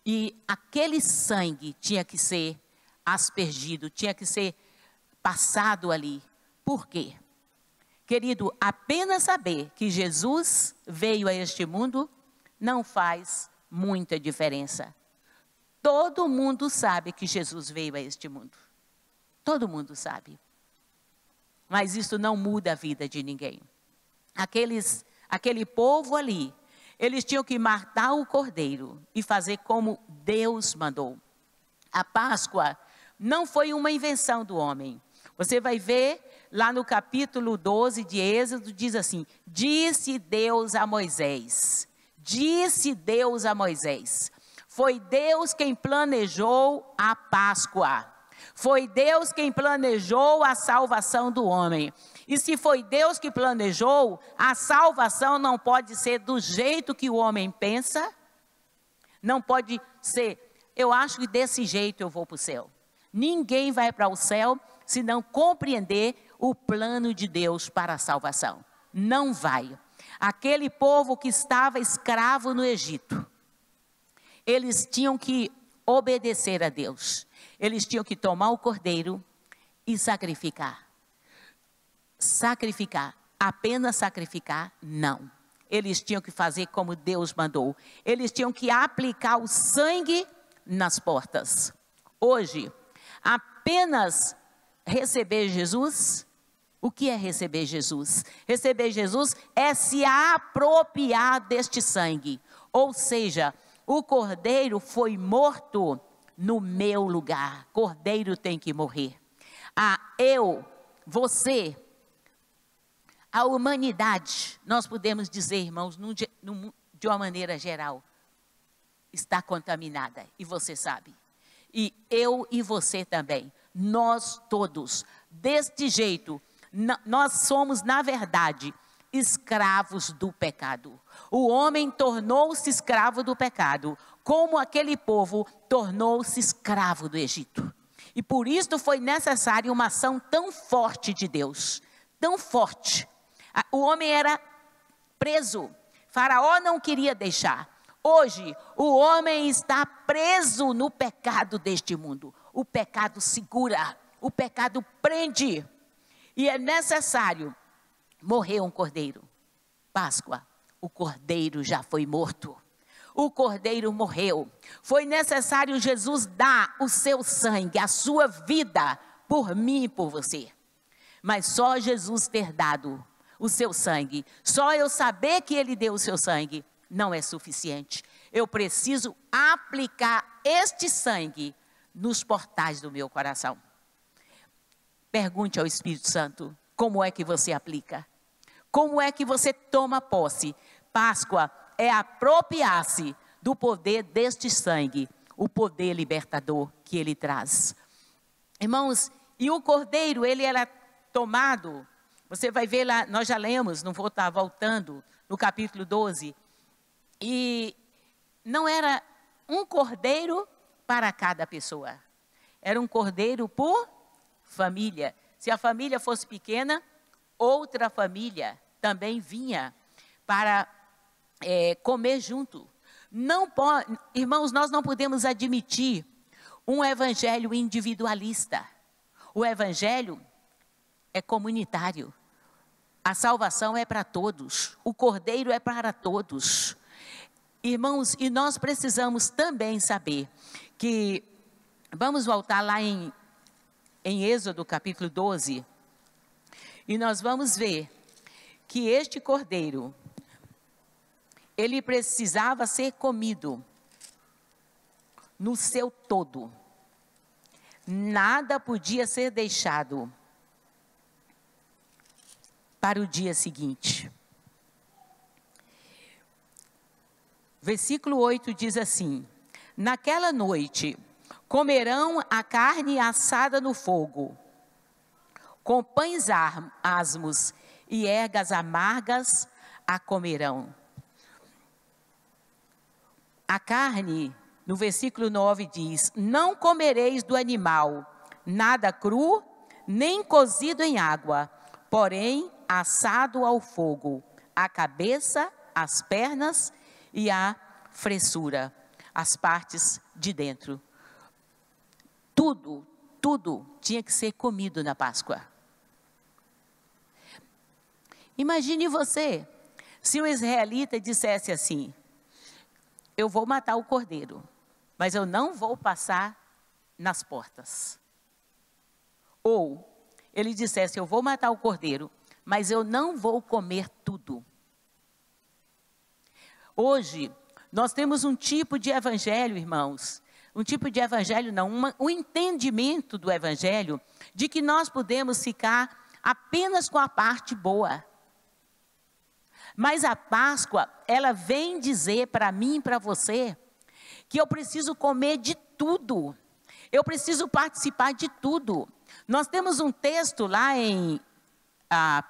E aquele sangue tinha que ser aspergido, tinha que ser passado ali. Por quê? Querido, apenas saber que Jesus veio a este mundo não faz muita diferença. Todo mundo sabe que Jesus veio a este mundo. Todo mundo sabe. Mas isso não muda a vida de ninguém. Aquele povo ali, eles tinham que matar o cordeiro e fazer como Deus mandou. A Páscoa não foi uma invenção do homem. Você vai ver lá no capítulo 12 de Êxodo, diz assim: disse Deus a Moisés. Disse Deus a Moisés. Foi Deus quem planejou a Páscoa. Foi Deus quem planejou a salvação do homem. E se foi Deus que planejou, a salvação não pode ser do jeito que o homem pensa. Não pode ser, eu acho que desse jeito eu vou para o céu. Ninguém vai para o céu se não compreender o plano de Deus para a salvação. Não vai. Aquele povo que estava escravo no Egito, eles tinham que obedecer a Deus. Eles tinham que tomar o cordeiro e sacrificar. Sacrificar, apenas sacrificar, não. Eles tinham que fazer como Deus mandou. Eles tinham que aplicar o sangue nas portas. Hoje, apenas receber Jesus. O que é receber Jesus? Receber Jesus é se apropriar deste sangue. Ou seja, o cordeiro foi morto no meu lugar. Cordeiro tem que morrer. Você, a humanidade, nós podemos dizer, irmãos, de uma maneira geral, está contaminada. E você sabe. E eu e você também. Nós todos, deste jeito, nós somos, na verdade, escravos do pecado. O homem tornou-se escravo do pecado, como aquele povo tornou-se escravo do Egito. E por isso foi necessária uma ação tão forte de Deus, tão forte. O homem era preso, Faraó não queria deixar. Hoje, o homem está preso no pecado deste mundo. O pecado segura, o pecado prende. E é necessário morrer um cordeiro. Páscoa, o cordeiro já foi morto. o cordeiro morreu. Foi necessário Jesus dar o seu sangue, a sua vida, por mim e por você. Mas só Jesus ter dado o seu sangue, só eu saber que ele deu o seu sangue, não é suficiente. Eu preciso aplicar este sangue nos portais do meu coração. Pergunte ao Espírito Santo, como é que você aplica? Como é que você toma posse? Páscoa é apropriar-se do poder deste sangue, o poder libertador que ele traz. Irmãos, e o cordeiro, ele era tomado, você vai ver lá, nós já lemos, não vou estar voltando, no capítulo 12, e não era um cordeiro para cada pessoa, era um cordeiro por família. Se a família fosse pequena, outra família também vinha para comer junto. Não pode, irmãos, nós não podemos admitir um evangelho individualista. O evangelho é comunitário. A salvação é para todos. O cordeiro é para todos. Irmãos, e nós precisamos também saber que, vamos voltar lá em Êxodo capítulo 12, e nós vamos ver que este cordeiro, ele precisava ser comido no seu todo. Nada podia ser deixado para o dia seguinte. Versículo 8 diz assim: naquela noite comerão a carne assada no fogo, com pães asmos e ervas amargas a comerão. A carne, no versículo 9 diz: não comereis do animal nada cru, nem cozido em água, porém assado ao fogo, a cabeça, as pernas e a fressura, as partes de dentro. Tudo tinha que ser comido na Páscoa. Imagine você, se o israelita dissesse assim: eu vou matar o cordeiro, mas eu não vou passar nas portas. Ou ele dissesse: eu vou matar o cordeiro, mas eu não vou comer tudo. Hoje, nós temos um tipo de evangelho, irmãos, um tipo de evangelho não, um entendimento do evangelho, de que nós podemos ficar apenas com a parte boa. Mas a Páscoa, ela vem dizer para mim e para você, que eu preciso comer de tudo, eu preciso participar de tudo. Nós temos um texto lá em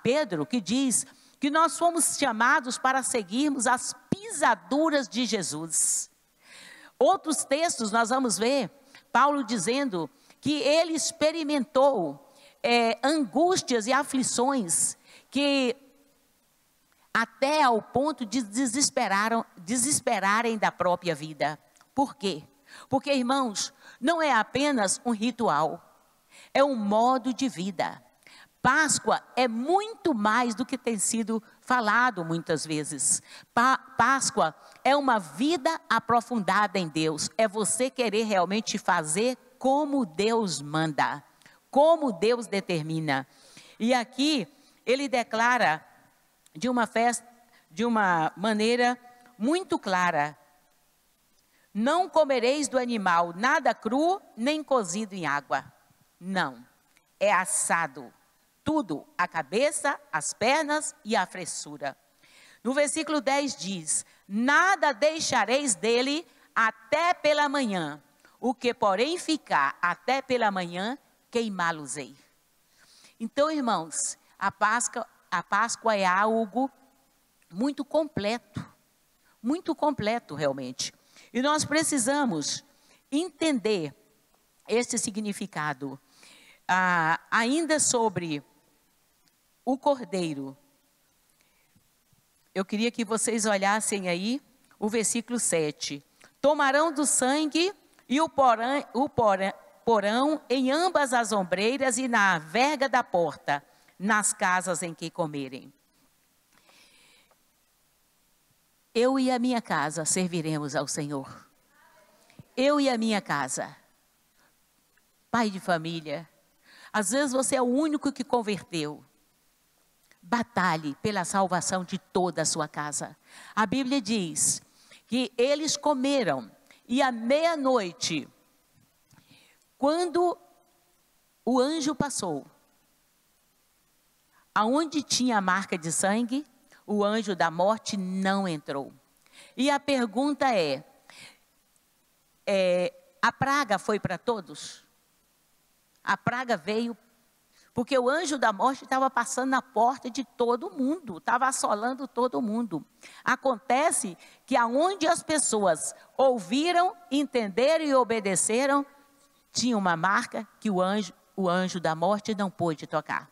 Pedro, que diz que nós fomos chamados para seguirmos as pisaduras de Jesus. Outros textos nós vamos ver Paulo dizendo que ele experimentou angústias e aflições que até ao ponto de desesperarem da própria vida. Por quê? Porque, irmãos, não é apenas um ritual, é um modo de vida. Páscoa é muito mais do que tem sido falado muitas vezes. Páscoa é uma vida aprofundada em Deus. É você querer realmente fazer como Deus manda, como Deus determina. E aqui ele declara de uma maneira muito clara: não comereis do animal nada cru, nem cozido em água. Não, é assado. Tudo, a cabeça, as pernas e a fressura. No versículo 10 diz: nada deixareis dele até pela manhã, o que porém ficar até pela manhã, queimá-los-ei. Então, irmãos, a Páscoa é algo muito completo realmente. E nós precisamos entender esse significado. Ainda sobre o cordeiro, eu queria que vocês olhassem aí o versículo 7. Tomarão do sangue e o porão em ambas as ombreiras e na verga da porta, nas casas em que comerem. eu e a minha casa serviremos ao Senhor. Eu e a minha casa. Pai de família, às vezes você é o único que converteu. Batalhe pela salvação de toda a sua casa. A Bíblia diz que eles comeram e à meia-noite, quando o anjo passou, aonde tinha a marca de sangue, o anjo da morte não entrou. E a pergunta é, a praga foi para todos? A praga veio porque o anjo da morte estava passando na porta de todo mundo, estava assolando todo mundo. Acontece que aonde as pessoas ouviram, entenderam e obedeceram, tinha uma marca que o anjo da morte não pôde tocar.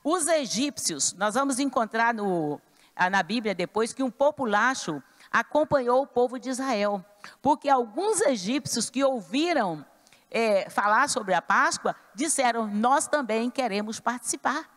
Os egípcios, nós vamos encontrar na Bíblia depois que um populacho acompanhou o povo de Israel, porque alguns egípcios que ouviram falar sobre a Páscoa, disseram, nós também queremos participar.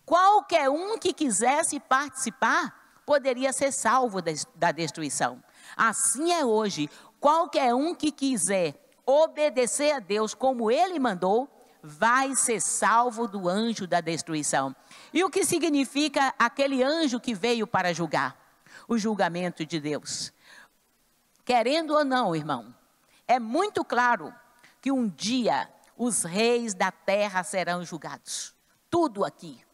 Qualquer um que quisesse participar, poderia ser salvo da destruição. Assim é hoje, qualquer um que quiser obedecer a Deus como Ele mandou, vai ser salvo do anjo da destruição. E o que significa aquele anjo que veio para julgar? O julgamento de Deus. Querendo ou não, irmão, é muito claro que um dia os reis da terra serão julgados. Tudo aqui.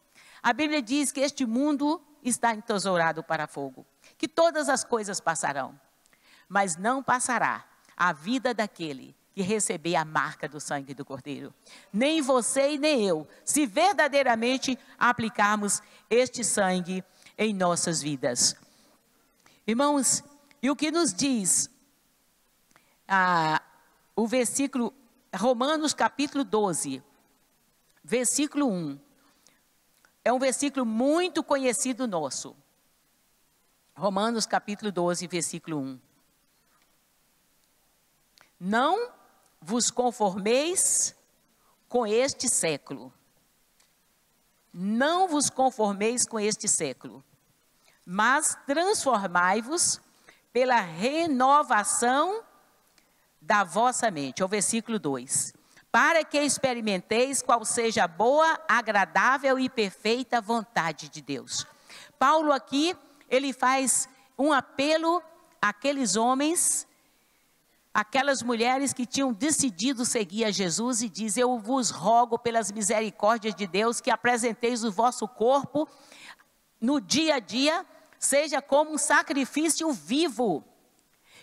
A Bíblia diz que este mundo está entesourado para fogo, que todas as coisas passarão, mas não passará a vida daquele que receber a marca do sangue do Cordeiro. Nem você e nem eu, se verdadeiramente aplicarmos este sangue em nossas vidas. Irmãos, e o que nos diz o versículo, Romanos capítulo 12, versículo 1. É um versículo muito conhecido nosso. Romanos capítulo 12, versículo 1. Não vos conformeis com este século. Não vos conformeis com este século, mas transformai-vos pela renovação da vossa mente. É o versículo 2. Para que experimenteis qual seja a boa, agradável e perfeita vontade de Deus. Paulo aqui, ele faz um apelo àqueles homens, aquelas mulheres que tinham decidido seguir a Jesus e diz, eu vos rogo pelas misericórdias de Deus que apresenteis o vosso corpo no dia a dia, seja como um sacrifício vivo.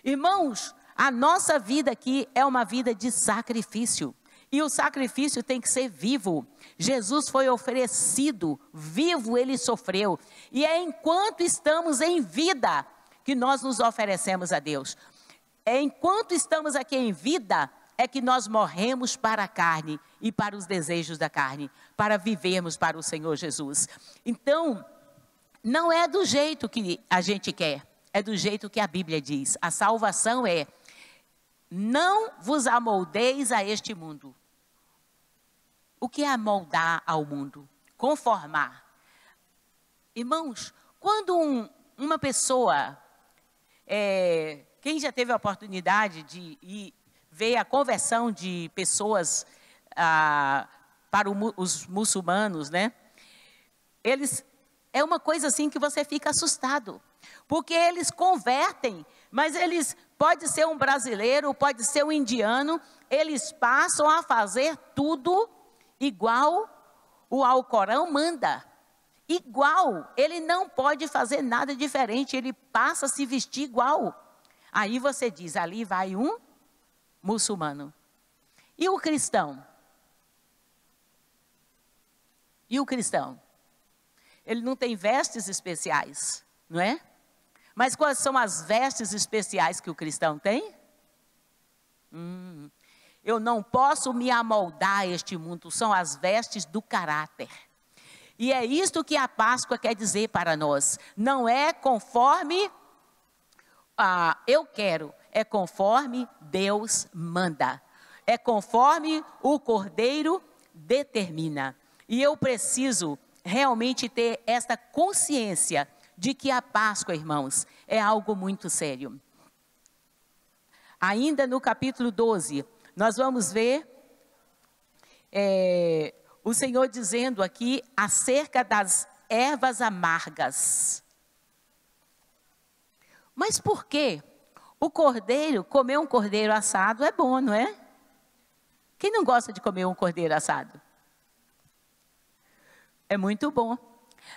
Irmãos, a nossa vida aqui é uma vida de sacrifício. E o sacrifício tem que ser vivo. Jesus foi oferecido, vivo ele sofreu. E é enquanto estamos em vida que nós nos oferecemos a Deus. É enquanto estamos aqui em vida, é que nós morremos para a carne e para os desejos da carne, para vivermos para o Senhor Jesus. Então, não é do jeito que a gente quer, é do jeito que a Bíblia diz. A salvação é, não vos amoldeis a este mundo. O que é amoldar ao mundo? Conformar. Irmãos, quando uma pessoa, quem já teve a oportunidade de ver a conversão de pessoas para os muçulmanos, né? É uma coisa assim que você fica assustado. Porque eles convertem, mas pode ser um brasileiro, pode ser um indiano, eles passam a fazer tudo igual o Alcorão manda. Igual, ele não pode fazer nada diferente, ele passa a se vestir igual. Aí você diz, ali vai um muçulmano. E o cristão? E o cristão? Ele não tem vestes especiais, não é? Mas quais são as vestes especiais que o cristão tem? Eu não posso me amoldar a este mundo, são as vestes do caráter. E é isto que a Páscoa quer dizer para nós. Não é conforme eu quero, é conforme Deus manda. É conforme o Cordeiro determina. E eu preciso realmente ter esta consciência de que a Páscoa, irmãos, é algo muito sério. Ainda no capítulo 12, nós vamos ver o Senhor dizendo aqui acerca das ervas amargas. Mas por quê? O cordeiro, comer um cordeiro assado é bom, não é? Quem não gosta de comer um cordeiro assado? É muito bom.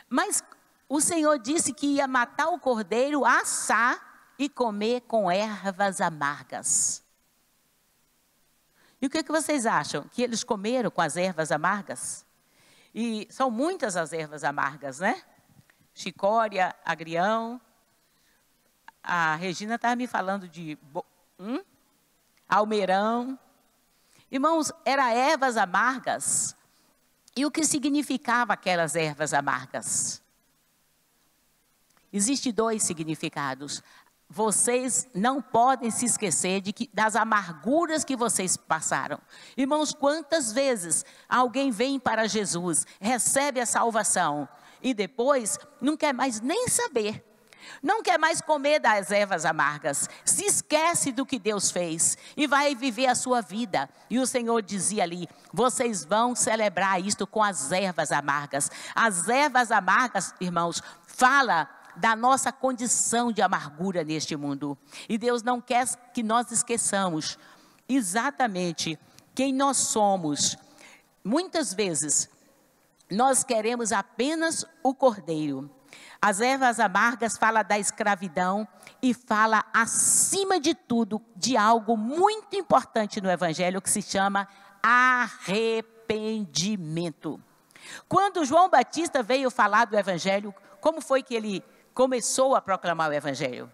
Mas o Senhor disse que ia matar o cordeiro, assar e comer com ervas amargas. E o que vocês acham? Que eles comeram com as ervas amargas? E são muitas as ervas amargas, né? Chicória, agrião. A Regina estava me falando de almeirão. Irmãos, eram ervas amargas. E o que significava aquelas ervas amargas? Existem 2 significados. Vocês não podem se esquecer das amarguras que vocês passaram. Irmãos, quantas vezes alguém vem para Jesus, recebe a salvação e depois não quer mais nem saber. Não quer mais comer das ervas amargas. Se esquece do que Deus fez e vai viver a sua vida. E o Senhor dizia ali, vocês vão celebrar isto com as ervas amargas. As ervas amargas, irmãos, fala da nossa condição de amargura neste mundo. E Deus não quer que nós esqueçamos exatamente quem nós somos. Muitas vezes, nós queremos apenas o cordeiro. As ervas amargas falam da escravidão e fala, acima de tudo, de algo muito importante no Evangelho que se chama arrependimento. Quando João Batista veio falar do Evangelho, como foi que ele começou a proclamar o Evangelho?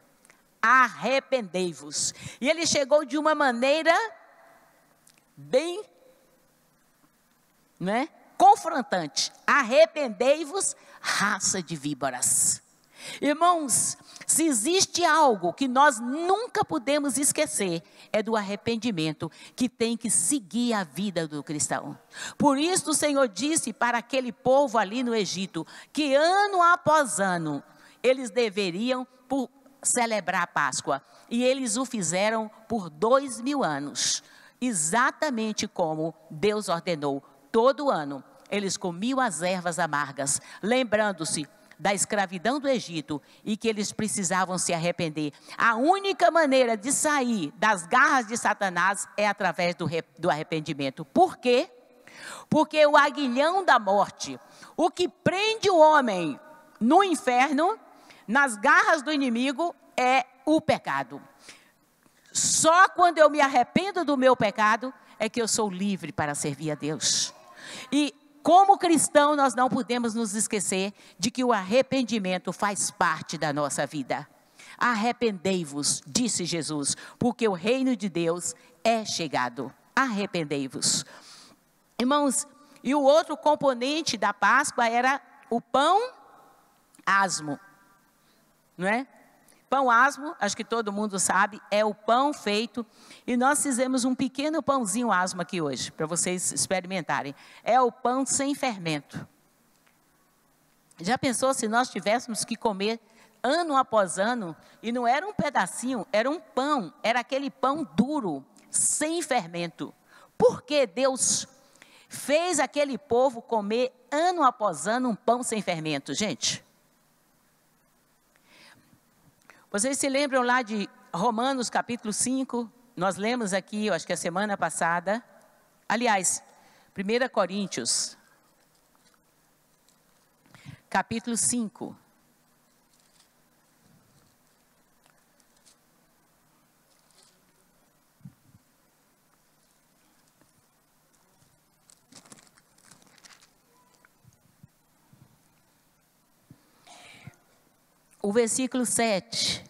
Arrependei-vos. E ele chegou de uma maneira bem, né, confrontante. Arrependei-vos, raça de víboras. Irmãos, se existe algo que nós nunca podemos esquecer, é do arrependimento que tem que seguir a vida do cristão. Por isso o Senhor disse para aquele povo ali no Egito, que ano após ano, eles deveriam celebrar a Páscoa. E eles o fizeram por 2000 anos. Exatamente como Deus ordenou. Todo ano, eles comiam as ervas amargas, lembrando-se da escravidão do Egito e que eles precisavam se arrepender. A única maneira de sair das garras de Satanás é através do arrependimento. Por quê? Porque o aguilhão da morte, o que prende o homem no inferno, nas garras do inimigo, é o pecado. Só quando eu me arrependo do meu pecado é que eu sou livre para servir a Deus. E como cristão, nós não podemos nos esquecer de que o arrependimento faz parte da nossa vida. Arrependei-vos, disse Jesus, porque o reino de Deus é chegado. Arrependei-vos. Irmãos, e o outro componente da Páscoa era o pão asmo, não é? Pão asmo, acho que todo mundo sabe, é o pão feito, e nós fizemos um pequeno pãozinho asmo aqui hoje, para vocês experimentarem. É o pão sem fermento. Já pensou se nós tivéssemos que comer ano após ano, e não era um pedacinho, era um pão, era aquele pão duro, sem fermento. Por que Deus fez aquele povo comer ano após ano um pão sem fermento, gente? Vocês se lembram lá de Romanos capítulo 5? Nós lemos aqui, eu acho que a semana passada. Aliás, 1 Coríntios, capítulo 5. O versículo 7.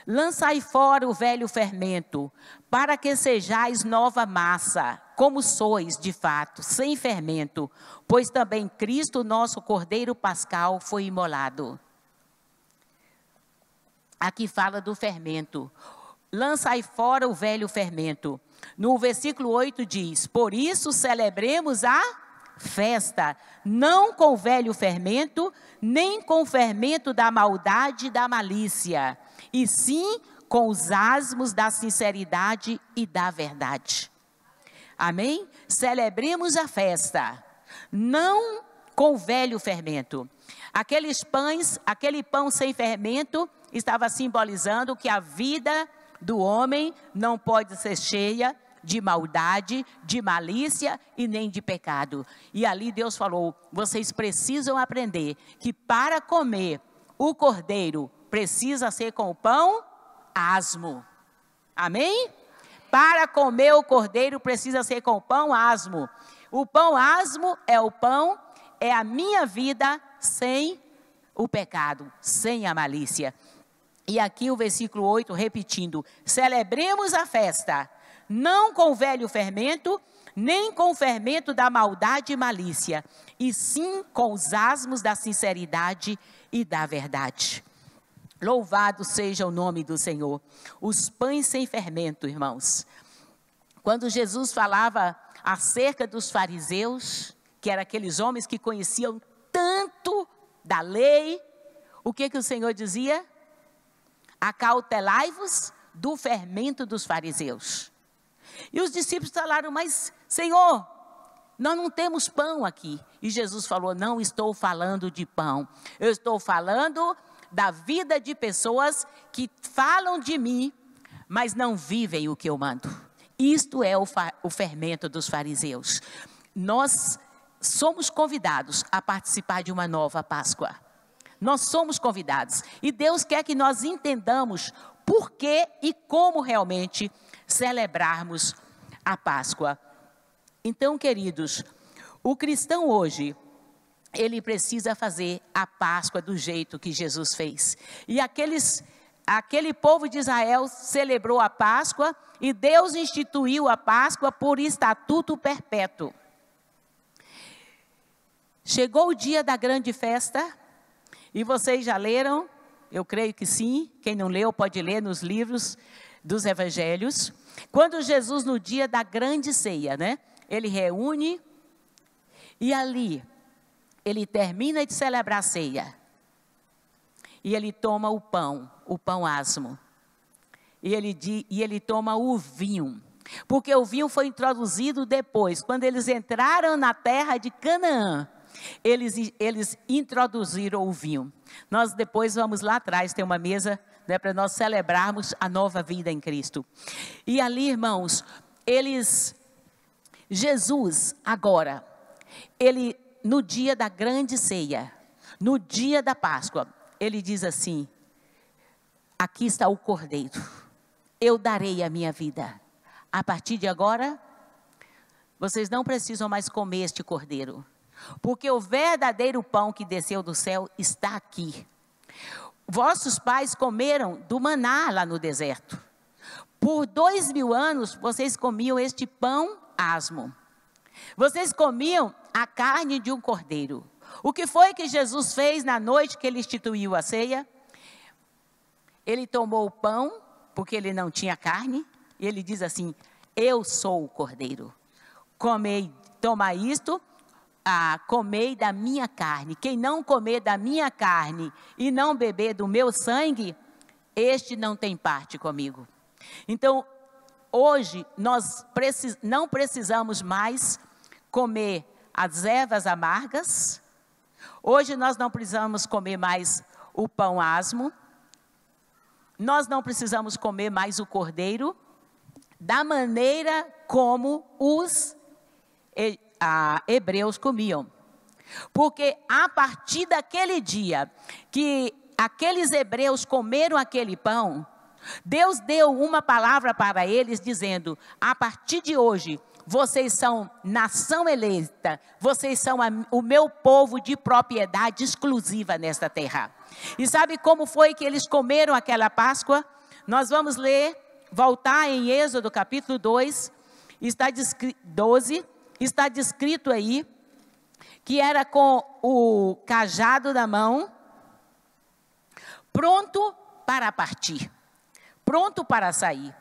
Lançai fora o velho fermento, para que sejais nova massa, como sois de fato, sem fermento, pois também Cristo, nosso Cordeiro Pascal, foi imolado. Aqui fala do fermento. Lançai fora o velho fermento. No versículo 8 diz, por isso celebremos a festa, não com velho fermento, nem com o fermento da maldade e da malícia, e sim com os asmos da sinceridade e da verdade. Amém? Celebremos a festa, não com o velho fermento. Aquele pão sem fermento estava simbolizando que a vida do homem não pode ser cheia de maldade, de malícia e nem de pecado. E ali Deus falou, vocês precisam aprender que para comer o cordeiro precisa ser com o pão asmo. Amém? Para comer o cordeiro precisa ser com o pão asmo. O pão asmo é o pão, é a minha vida sem o pecado, sem a malícia. E aqui o versículo 8 repetindo, celebremos a festa, não com o velho fermento, nem com o fermento da maldade e malícia, e sim com os asmos da sinceridade e da verdade. Louvado seja o nome do Senhor. Os pães sem fermento, irmãos. Quando Jesus falava acerca dos fariseus, que eram aqueles homens que conheciam tanto da lei, o que o Senhor dizia? Acautelai-vos do fermento dos fariseus. E os discípulos falaram, mas Senhor, nós não temos pão aqui. E Jesus falou, não estou falando de pão, eu estou falando da vida de pessoas que falam de mim, mas não vivem o que eu mando. Isto é o fermento dos fariseus. Nós somos convidados a participar de uma nova Páscoa. Nós somos convidados. E Deus quer que nós entendamos por que e como realmente celebrarmos a Páscoa. Então, queridos, o cristão hoje, ele precisa fazer a Páscoa do jeito que Jesus fez. E aquele povo de Israel celebrou a Páscoa e Deus instituiu a Páscoa por estatuto perpétuo. Chegou o dia da grande festa e vocês já leram? Eu creio que sim. Quem não leu pode ler nos livros dos evangelhos. Quando Jesus, no dia da grande ceia, né? Ele reúne e ali ele termina de celebrar a ceia. E ele toma o pão asmo. E ele toma o vinho. Porque o vinho foi introduzido depois, quando eles entraram na terra de Canaã. Eles introduziram o vinho. Nós depois vamos lá atrás, tem uma mesa, né, para nós celebrarmos a nova vida em Cristo. E ali, irmãos, Jesus agora, no dia da grande ceia, no dia da Páscoa, ele diz assim, aqui está o cordeiro, eu darei a minha vida. A partir de agora, vocês não precisam mais comer este cordeiro, porque o verdadeiro pão que desceu do céu está aqui. Vossos pais comeram do maná lá no deserto. Por 2000 anos, vocês comiam este pão asmo. Vocês comiam a carne de um cordeiro. O que foi que Jesus fez na noite que ele instituiu a ceia? Ele tomou o pão, porque ele não tinha carne, e ele diz assim, eu sou o cordeiro. Tomai isto, comei da minha carne. Quem não comer da minha carne e não beber do meu sangue, este não tem parte comigo. Então, hoje, nós não precisamos mais comer as ervas amargas. Hoje, nós não precisamos comer mais o pão asmo. Nós não precisamos comer mais o cordeiro da maneira como os hebreus comiam. Porque a partir daquele dia que aqueles hebreus comeram aquele pão, Deus deu uma palavra para eles dizendo, a partir de hoje, vocês são nação eleita, vocês são o meu povo de propriedade exclusiva nesta terra. E sabe como foi que eles comeram aquela Páscoa? Nós vamos voltar em Êxodo capítulo 2, 12, está descrito aí, que era com o cajado na mão, pronto para partir, pronto para sair.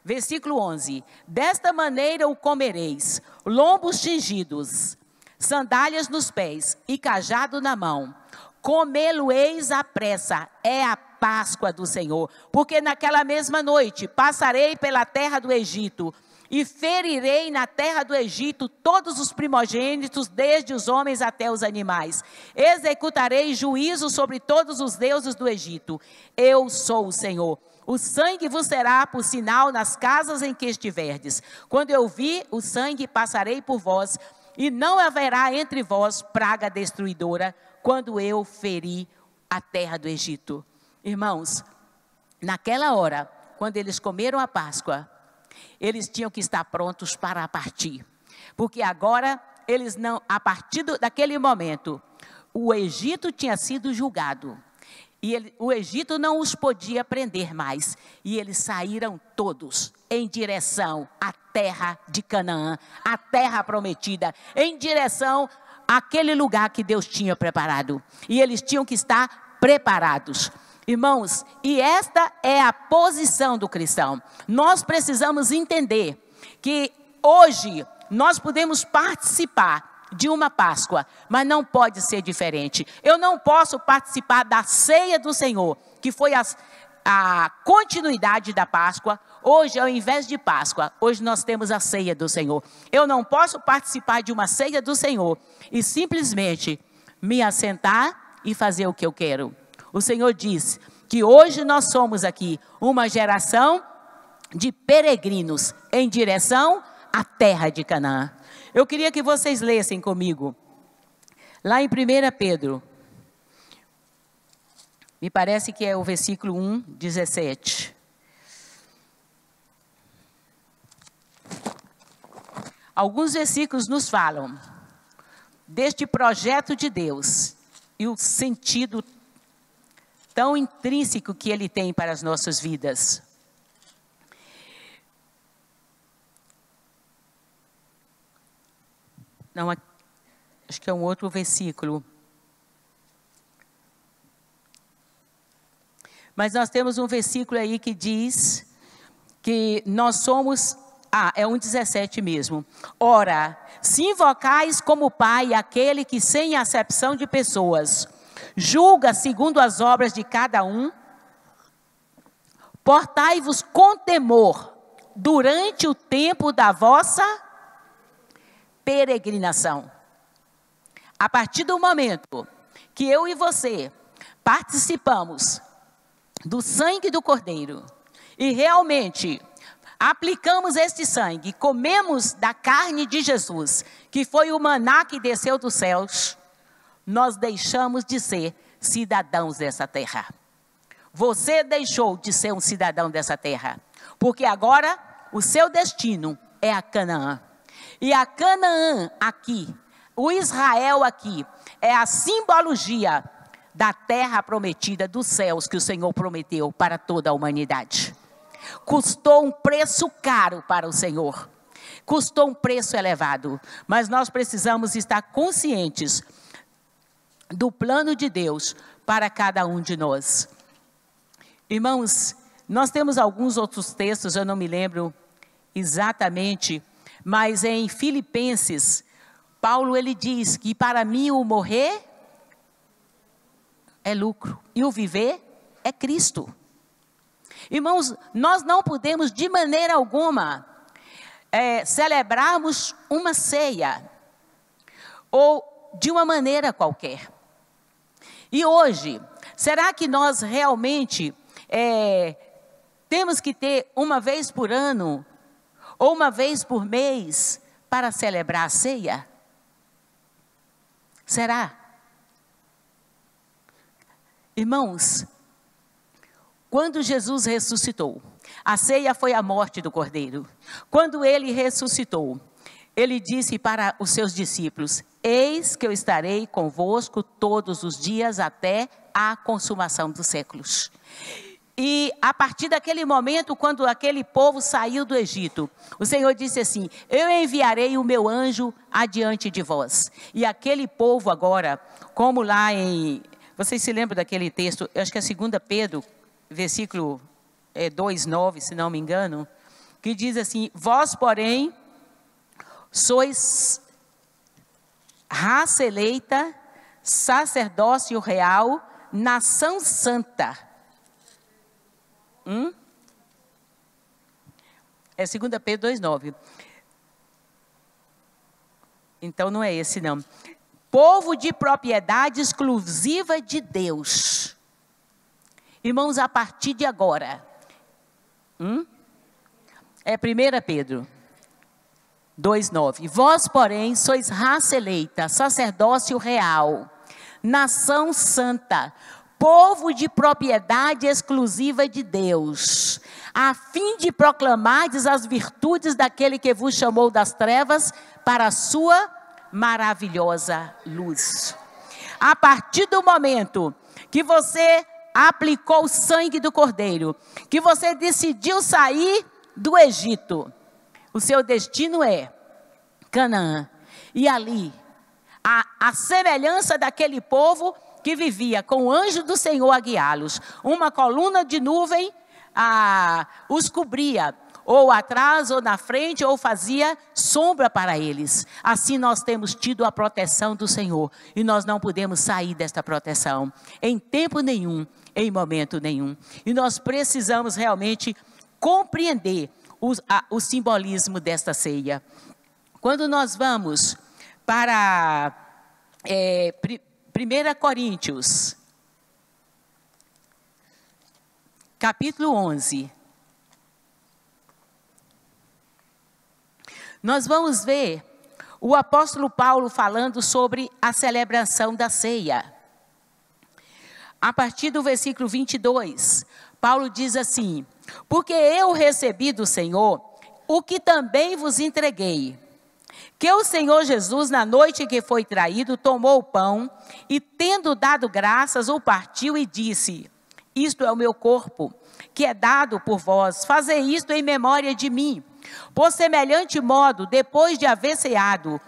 Versículo 11, desta maneira o comereis, lombos tingidos, sandálias nos pés e cajado na mão. Comê-lo-eis à pressa, é a Páscoa do Senhor. Porque naquela mesma noite passarei pela terra do Egito e ferirei na terra do Egito todos os primogênitos, desde os homens até os animais. Executarei juízo sobre todos os deuses do Egito. Eu sou o Senhor. O sangue vos será por sinal nas casas em que estiverdes. Quando eu vi o sangue, passarei por vós, e não haverá entre vós praga destruidora, quando eu feri a terra do Egito. Irmãos, naquela hora, quando eles comeram a Páscoa, eles tinham que estar prontos para partir. Porque agora, eles não, a partir daquele momento, o Egito tinha sido julgado. E o Egito não os podia prender mais. E eles saíram todos em direção à terra de Canaã, a terra prometida, em direção àquele lugar que Deus tinha preparado. E eles tinham que estar preparados. Irmãos, e esta é a posição do cristão. Nós precisamos entender que hoje nós podemos participar de uma Páscoa, mas não pode ser diferente. Eu não posso participar da ceia do Senhor, que foi a continuidade da Páscoa. Hoje, ao invés de Páscoa, hoje nós temos a ceia do Senhor. Eu não posso participar de uma ceia do Senhor e simplesmente me assentar e fazer o que eu quero. O Senhor diz que hoje nós somos aqui uma geração de peregrinos em direção à terra de Canaã. Eu queria que vocês lessem comigo, lá em 1 Pedro, me parece que é o versículo 1, 17. Alguns versículos nos falam deste projeto de Deus e o sentido tão intrínseco que ele tem para as nossas vidas. Não, acho que é um outro versículo. Mas nós temos um versículo aí que diz que nós somos... é 1,17 mesmo. Ora, se invocais como Pai aquele que sem acepção de pessoas julga segundo as obras de cada um, portai-vos com temor durante o tempo da vossa peregrinação. A partir do momento que eu e você participamos do sangue do Cordeiro e realmente aplicamos este sangue, comemos da carne de Jesus, que foi o maná que desceu dos céus, nós deixamos de ser cidadãos dessa terra. Você deixou de ser um cidadão dessa terra, porque agora o seu destino é a Canaã. E a Canaã aqui, o Israel aqui, é a simbologia da terra prometida dos céus que o Senhor prometeu para toda a humanidade. Custou um preço caro para o Senhor, custou um preço elevado, mas nós precisamos estar conscientes do plano de Deus para cada um de nós. Irmãos, nós temos alguns outros textos, eu não me lembro exatamente, mas em Filipenses, Paulo ele diz que para mim o morrer é lucro e o viver é Cristo. Irmãos, nós não podemos de maneira alguma celebrarmos uma ceia ou de uma maneira qualquer. E hoje, será que nós realmente temos que ter uma vez por ano ou uma vez por mês para celebrar a ceia? Será? Irmãos, quando Jesus ressuscitou, a ceia foi a morte do Cordeiro. Quando ele ressuscitou, ele disse para os seus discípulos: eis que eu estarei convosco todos os dias até a consumação dos séculos. E a partir daquele momento, quando aquele povo saiu do Egito, o Senhor disse assim: eu enviarei o meu anjo adiante de vós. E aquele povo agora, como lá em... Vocês se lembram daquele texto? Eu acho que é 2 Pedro, versículo 2:9, se não me engano, que diz assim: vós, porém, sois raça eleita, sacerdócio real, nação santa. É 2 Pedro 2,9. Então não é esse não. Povo de propriedade exclusiva de Deus. Irmãos, a partir de agora. É 1 Pedro 2,9. Vós, porém, sois raça eleita, sacerdócio real, nação santa, povo de propriedade exclusiva de Deus, a fim de proclamardes as virtudes daquele que vos chamou das trevas para a sua maravilhosa luz. A partir do momento que você aplicou o sangue do Cordeiro, que você decidiu sair do Egito, o seu destino é Canaã. E ali, a semelhança daquele povo que vivia com o anjo do Senhor a guiá-los, uma coluna de nuvem os cobria, ou atrás, ou na frente, ou fazia sombra para eles. Assim nós temos tido a proteção do Senhor, e nós não podemos sair desta proteção, em tempo nenhum, em momento nenhum. E nós precisamos realmente compreender o simbolismo desta ceia. Quando nós vamos para 1 Coríntios, capítulo 11, nós vamos ver o apóstolo Paulo falando sobre a celebração da ceia. A partir do versículo 22, Paulo diz assim: porque eu recebi do Senhor o que também vos entreguei, que o Senhor Jesus, na noite em que foi traído, tomou o pão e, tendo dado graças, o partiu e disse: isto é o meu corpo, que é dado por vós, fazei isto em memória de mim. Por semelhante modo, depois de haver ceado,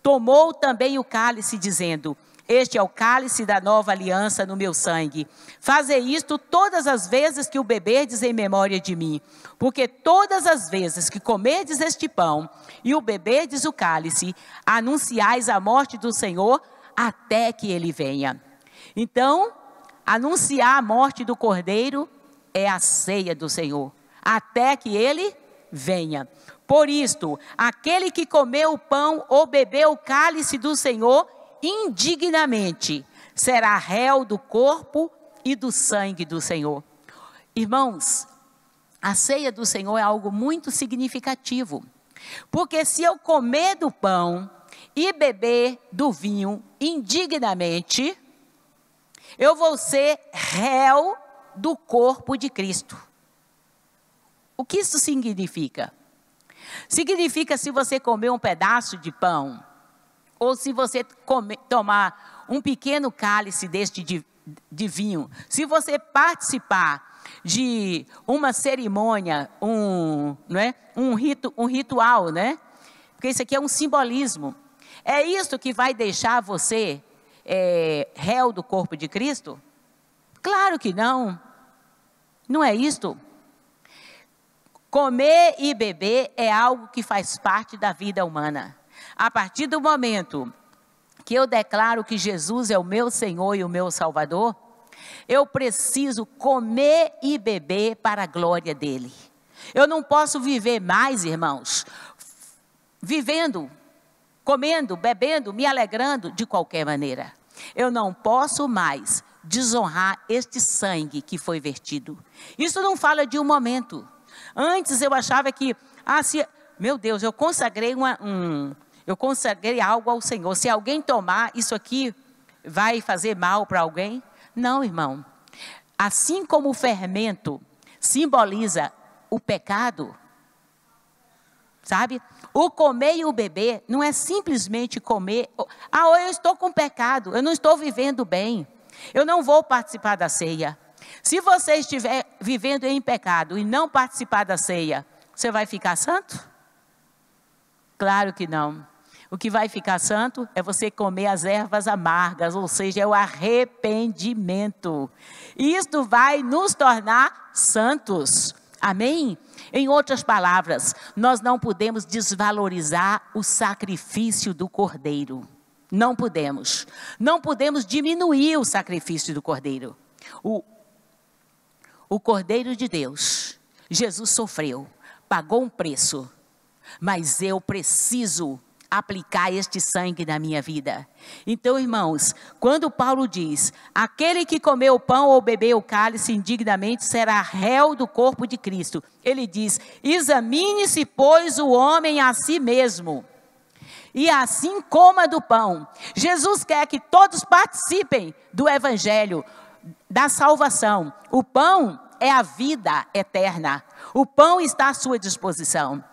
tomou também o cálice, dizendo: este é o cálice da nova aliança no meu sangue. Fazei isto todas as vezes que o beberdes em memória de mim. Porque todas as vezes que comerdes este pão e o beberdes o cálice, anunciais a morte do Senhor até que ele venha. Então, anunciar a morte do Cordeiro é a ceia do Senhor, até que ele venha. Por isto, aquele que comeu o pão ou bebeu o cálice do Senhor indignamente será réu do corpo e do sangue do Senhor. Irmãos, a ceia do Senhor é algo muito significativo, porque se eu comer do pão e beber do vinho indignamente, eu vou ser réu do corpo de Cristo. O que isso significa? Significa, se você comer um pedaço de pão, ou se você tomar um pequeno cálice deste de vinho, se você participar de uma cerimônia, um ritual, né? Porque isso aqui é um simbolismo. É isso que vai deixar você réu do corpo de Cristo? Claro que não. Não é isto. Comer e beber é algo que faz parte da vida humana. A partir do momento que eu declaro que Jesus é o meu Senhor e o meu Salvador, eu preciso comer e beber para a glória dele. Eu não posso viver mais, irmãos, vivendo, comendo, bebendo, me alegrando de qualquer maneira. Eu não posso mais desonrar este sangue que foi vertido. Isso não fala de um momento. Antes eu achava que, meu Deus, eu consagrei algo ao Senhor. Se alguém tomar, isso aqui vai fazer mal para alguém? Não, irmão. Assim como o fermento simboliza o pecado, sabe? O comer e o beber não é simplesmente comer. Eu estou com pecado, eu não estou vivendo bem, eu não vou participar da ceia. Se você estiver vivendo em pecado e não participar da ceia, você vai ficar santo? Claro que não. O que vai ficar santo é você comer as ervas amargas, ou seja, é o arrependimento. E isto vai nos tornar santos. Amém? Em outras palavras, nós não podemos desvalorizar o sacrifício do Cordeiro. Não podemos. Não podemos diminuir o sacrifício do Cordeiro. O Cordeiro de Deus, Jesus sofreu, pagou um preço, mas eu preciso aplicar este sangue na minha vida. Então, irmãos, quando Paulo diz, aquele que comeu o pão ou bebeu o cálice indignamente será réu do corpo de Cristo. Ele diz, examine-se, pois, o homem a si mesmo, e assim coma do pão. Jesus quer que todos participem do evangelho, da salvação. O pão é a vida eterna. O pão está à sua disposição.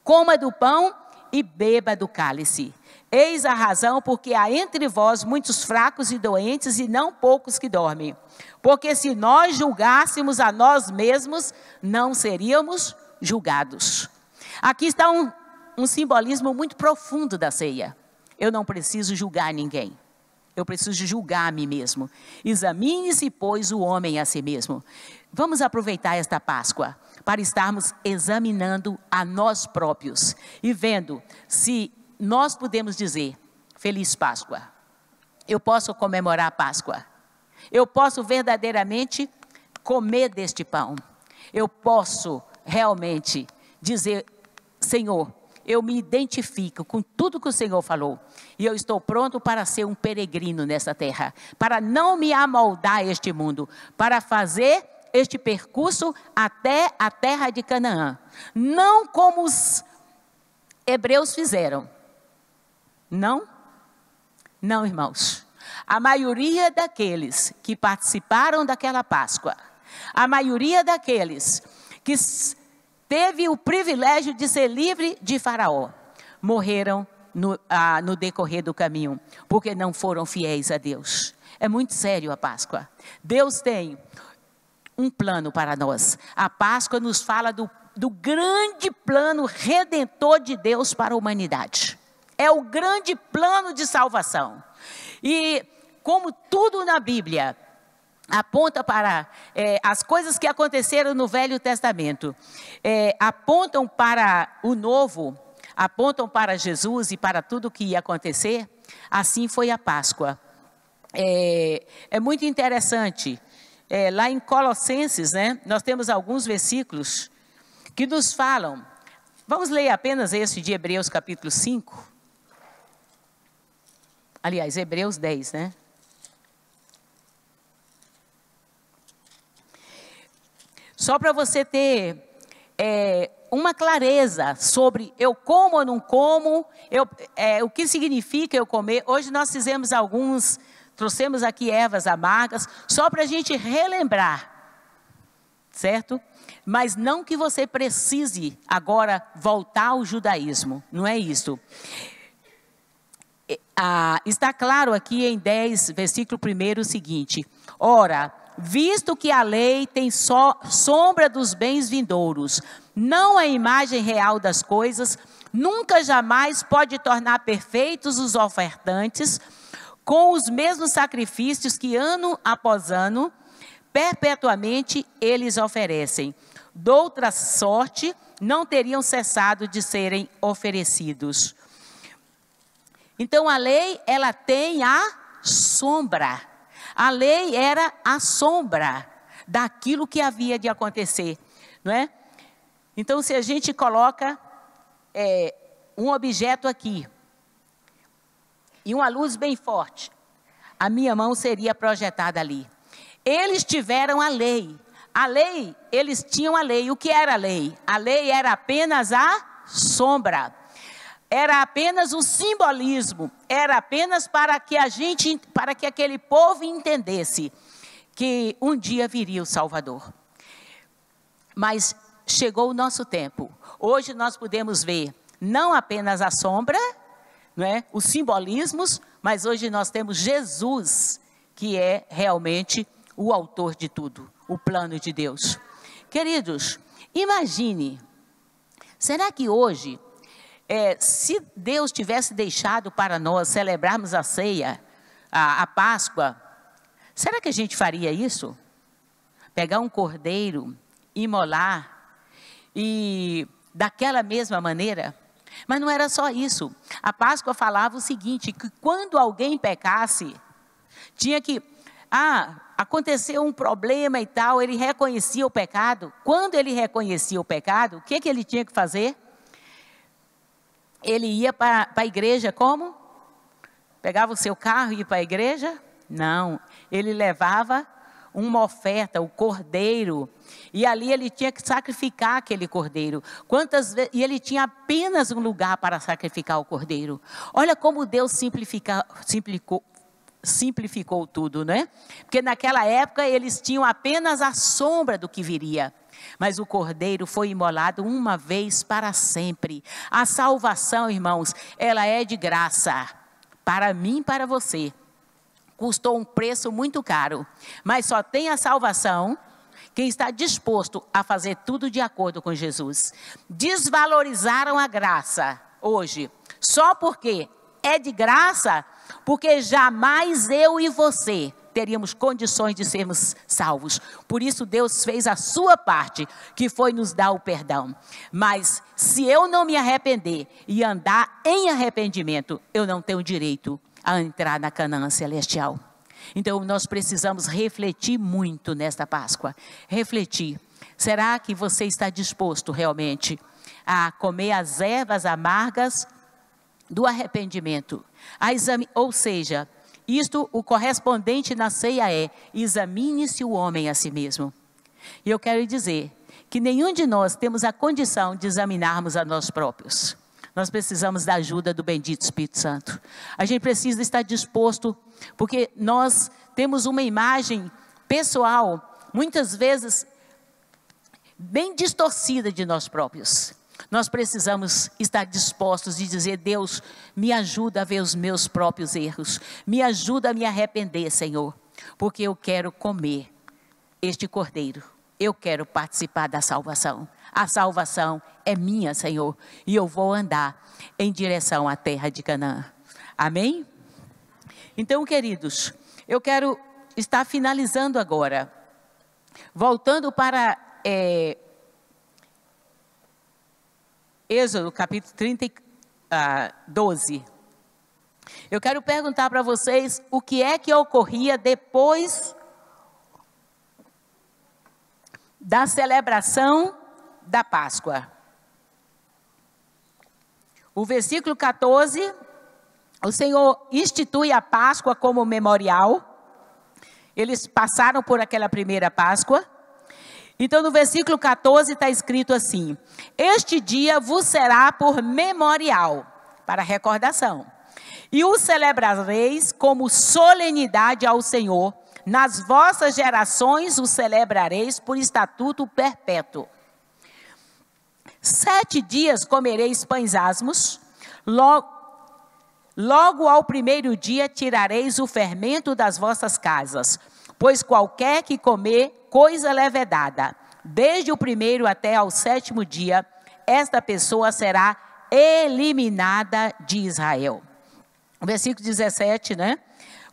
Coma do pão e beba do cálice. Eis a razão porque há entre vós muitos fracos e doentes e não poucos que dormem. Porque se nós julgássemos a nós mesmos, não seríamos julgados. Aqui está um simbolismo muito profundo da ceia. Eu não preciso julgar ninguém. Eu preciso julgar a mim mesmo. Examine-se, pois, o homem a si mesmo. Vamos aproveitar esta Páscoa para estarmos examinando a nós próprios e vendo se nós podemos dizer, Feliz Páscoa. Eu posso comemorar a Páscoa. Eu posso verdadeiramente comer deste pão. Eu posso realmente dizer, Senhor, eu me identifico com tudo que o Senhor falou. E eu estou pronto para ser um peregrino nessa terra. Para não me amoldar a este mundo. Para fazer este percurso até a terra de Canaã. Não como os hebreus fizeram. Não? Não, irmãos. A maioria daqueles que participaram daquela Páscoa. A maioria daqueles que teve o privilégio de ser livre de Faraó, morreram no decorrer do caminho, porque não foram fiéis a Deus. É muito sério a Páscoa. Deus tem um plano para nós. A Páscoa nos fala do grande plano redentor de Deus para a humanidade. É o grande plano de salvação. E como tudo na Bíblia aponta para as coisas que aconteceram no Velho Testamento, apontam para o Novo, apontam para Jesus e para tudo que ia acontecer, assim foi a Páscoa. É muito interessante, lá em Colossenses, né, nós temos alguns versículos que nos falam, vamos ler apenas esse de Hebreus capítulo 5, aliás, Hebreus 10, né? Só para você ter uma clareza sobre eu como ou não como, o que significa eu comer. Hoje nós fizemos trouxemos aqui ervas amargas, só para a gente relembrar, certo? Mas não que você precise agora voltar ao judaísmo, não é isso. Está claro aqui em 10, versículo 1 o seguinte, ora, visto que a lei tem só sombra dos bens vindouros, não a imagem real das coisas, nunca jamais pode tornar perfeitos os ofertantes com os mesmos sacrifícios que ano após ano, perpetuamente eles oferecem. Doutra sorte, não teriam cessado de serem oferecidos. Então a lei, ela tem a sombra. A lei era a sombra daquilo que havia de acontecer, não é? Então, se a gente coloca um objeto aqui e uma luz bem forte, a minha mão seria projetada ali. Eles tiveram a lei. A lei, eles tinham a lei. O que era a lei? A lei era apenas a sombra. Era apenas um simbolismo, era apenas para que aquele povo entendesse que um dia viria o Salvador. Mas chegou o nosso tempo. Hoje nós podemos ver não apenas a sombra, não é? Os simbolismos, mas hoje nós temos Jesus, que é realmente o autor de tudo, o plano de Deus. Queridos, imagine, será que hoje, se Deus tivesse deixado para nós celebrarmos a ceia, a Páscoa, será que a gente faria isso? Pegar um cordeiro, imolar, e daquela mesma maneira? Mas não era só isso. A Páscoa falava o seguinte, que quando alguém pecasse, tinha que, aconteceu um problema e tal, ele reconhecia o pecado. Quando ele reconhecia o pecado, o que ele tinha que fazer? Ele ia para a igreja como? Pegava o seu carro e ia para a igreja? Não, ele levava uma oferta, o cordeiro, e ali ele tinha que sacrificar aquele cordeiro. Quantas vezes? E ele tinha apenas um lugar para sacrificar o cordeiro. Olha como Deus simplificou tudo, né? Porque naquela época eles tinham apenas a sombra do que viria. Mas o cordeiro foi imolado uma vez para sempre. A salvação, irmãos, ela é de graça. Para mim e para você. Custou um preço muito caro. Mas só tem a salvação quem está disposto a fazer tudo de acordo com Jesus. Desvalorizaram a graça hoje. Só porque é de graça, porque jamais eu e você teríamos condições de sermos salvos. Por isso Deus fez a sua parte, que foi nos dar o perdão. Mas se eu não me arrepender e andar em arrependimento, eu não tenho direito a entrar na Canaã celestial. Então nós precisamos refletir muito nesta Páscoa. Refletir. Será que você está disposto realmente a comer as ervas amargas do arrependimento? Ou seja, isto, o correspondente na ceia é: examine-se o homem a si mesmo. E eu quero dizer que nenhum de nós temos a condição de examinarmos a nós próprios. Nós precisamos da ajuda do bendito Espírito Santo. A gente precisa estar disposto, porque nós temos uma imagem pessoal, muitas vezes, bem distorcida de nós próprios. Nós precisamos estar dispostos e dizer: Deus, me ajuda a ver os meus próprios erros. Me ajuda a me arrepender, Senhor. Porque eu quero comer este cordeiro. Eu quero participar da salvação. A salvação é minha, Senhor. E eu vou andar em direção à terra de Canaã. Amém? Então, queridos, eu quero estar finalizando agora. Voltando para Êxodo, capítulo 12. Eu quero perguntar para vocês o que é que ocorria depois da celebração da Páscoa. O versículo 14, o Senhor institui a Páscoa como memorial. Eles passaram por aquela primeira Páscoa. Então no versículo 14 está escrito assim: este dia vos será por memorial, para recordação. E o celebrareis como solenidade ao Senhor. Nas vossas gerações o celebrareis por estatuto perpétuo. 7 dias comereis pães asmos, logo ao primeiro dia tirareis o fermento das vossas casas, pois qualquer que comer coisa levedada, desde o primeiro até ao 7º dia, esta pessoa será eliminada de Israel. Versículo 17, né?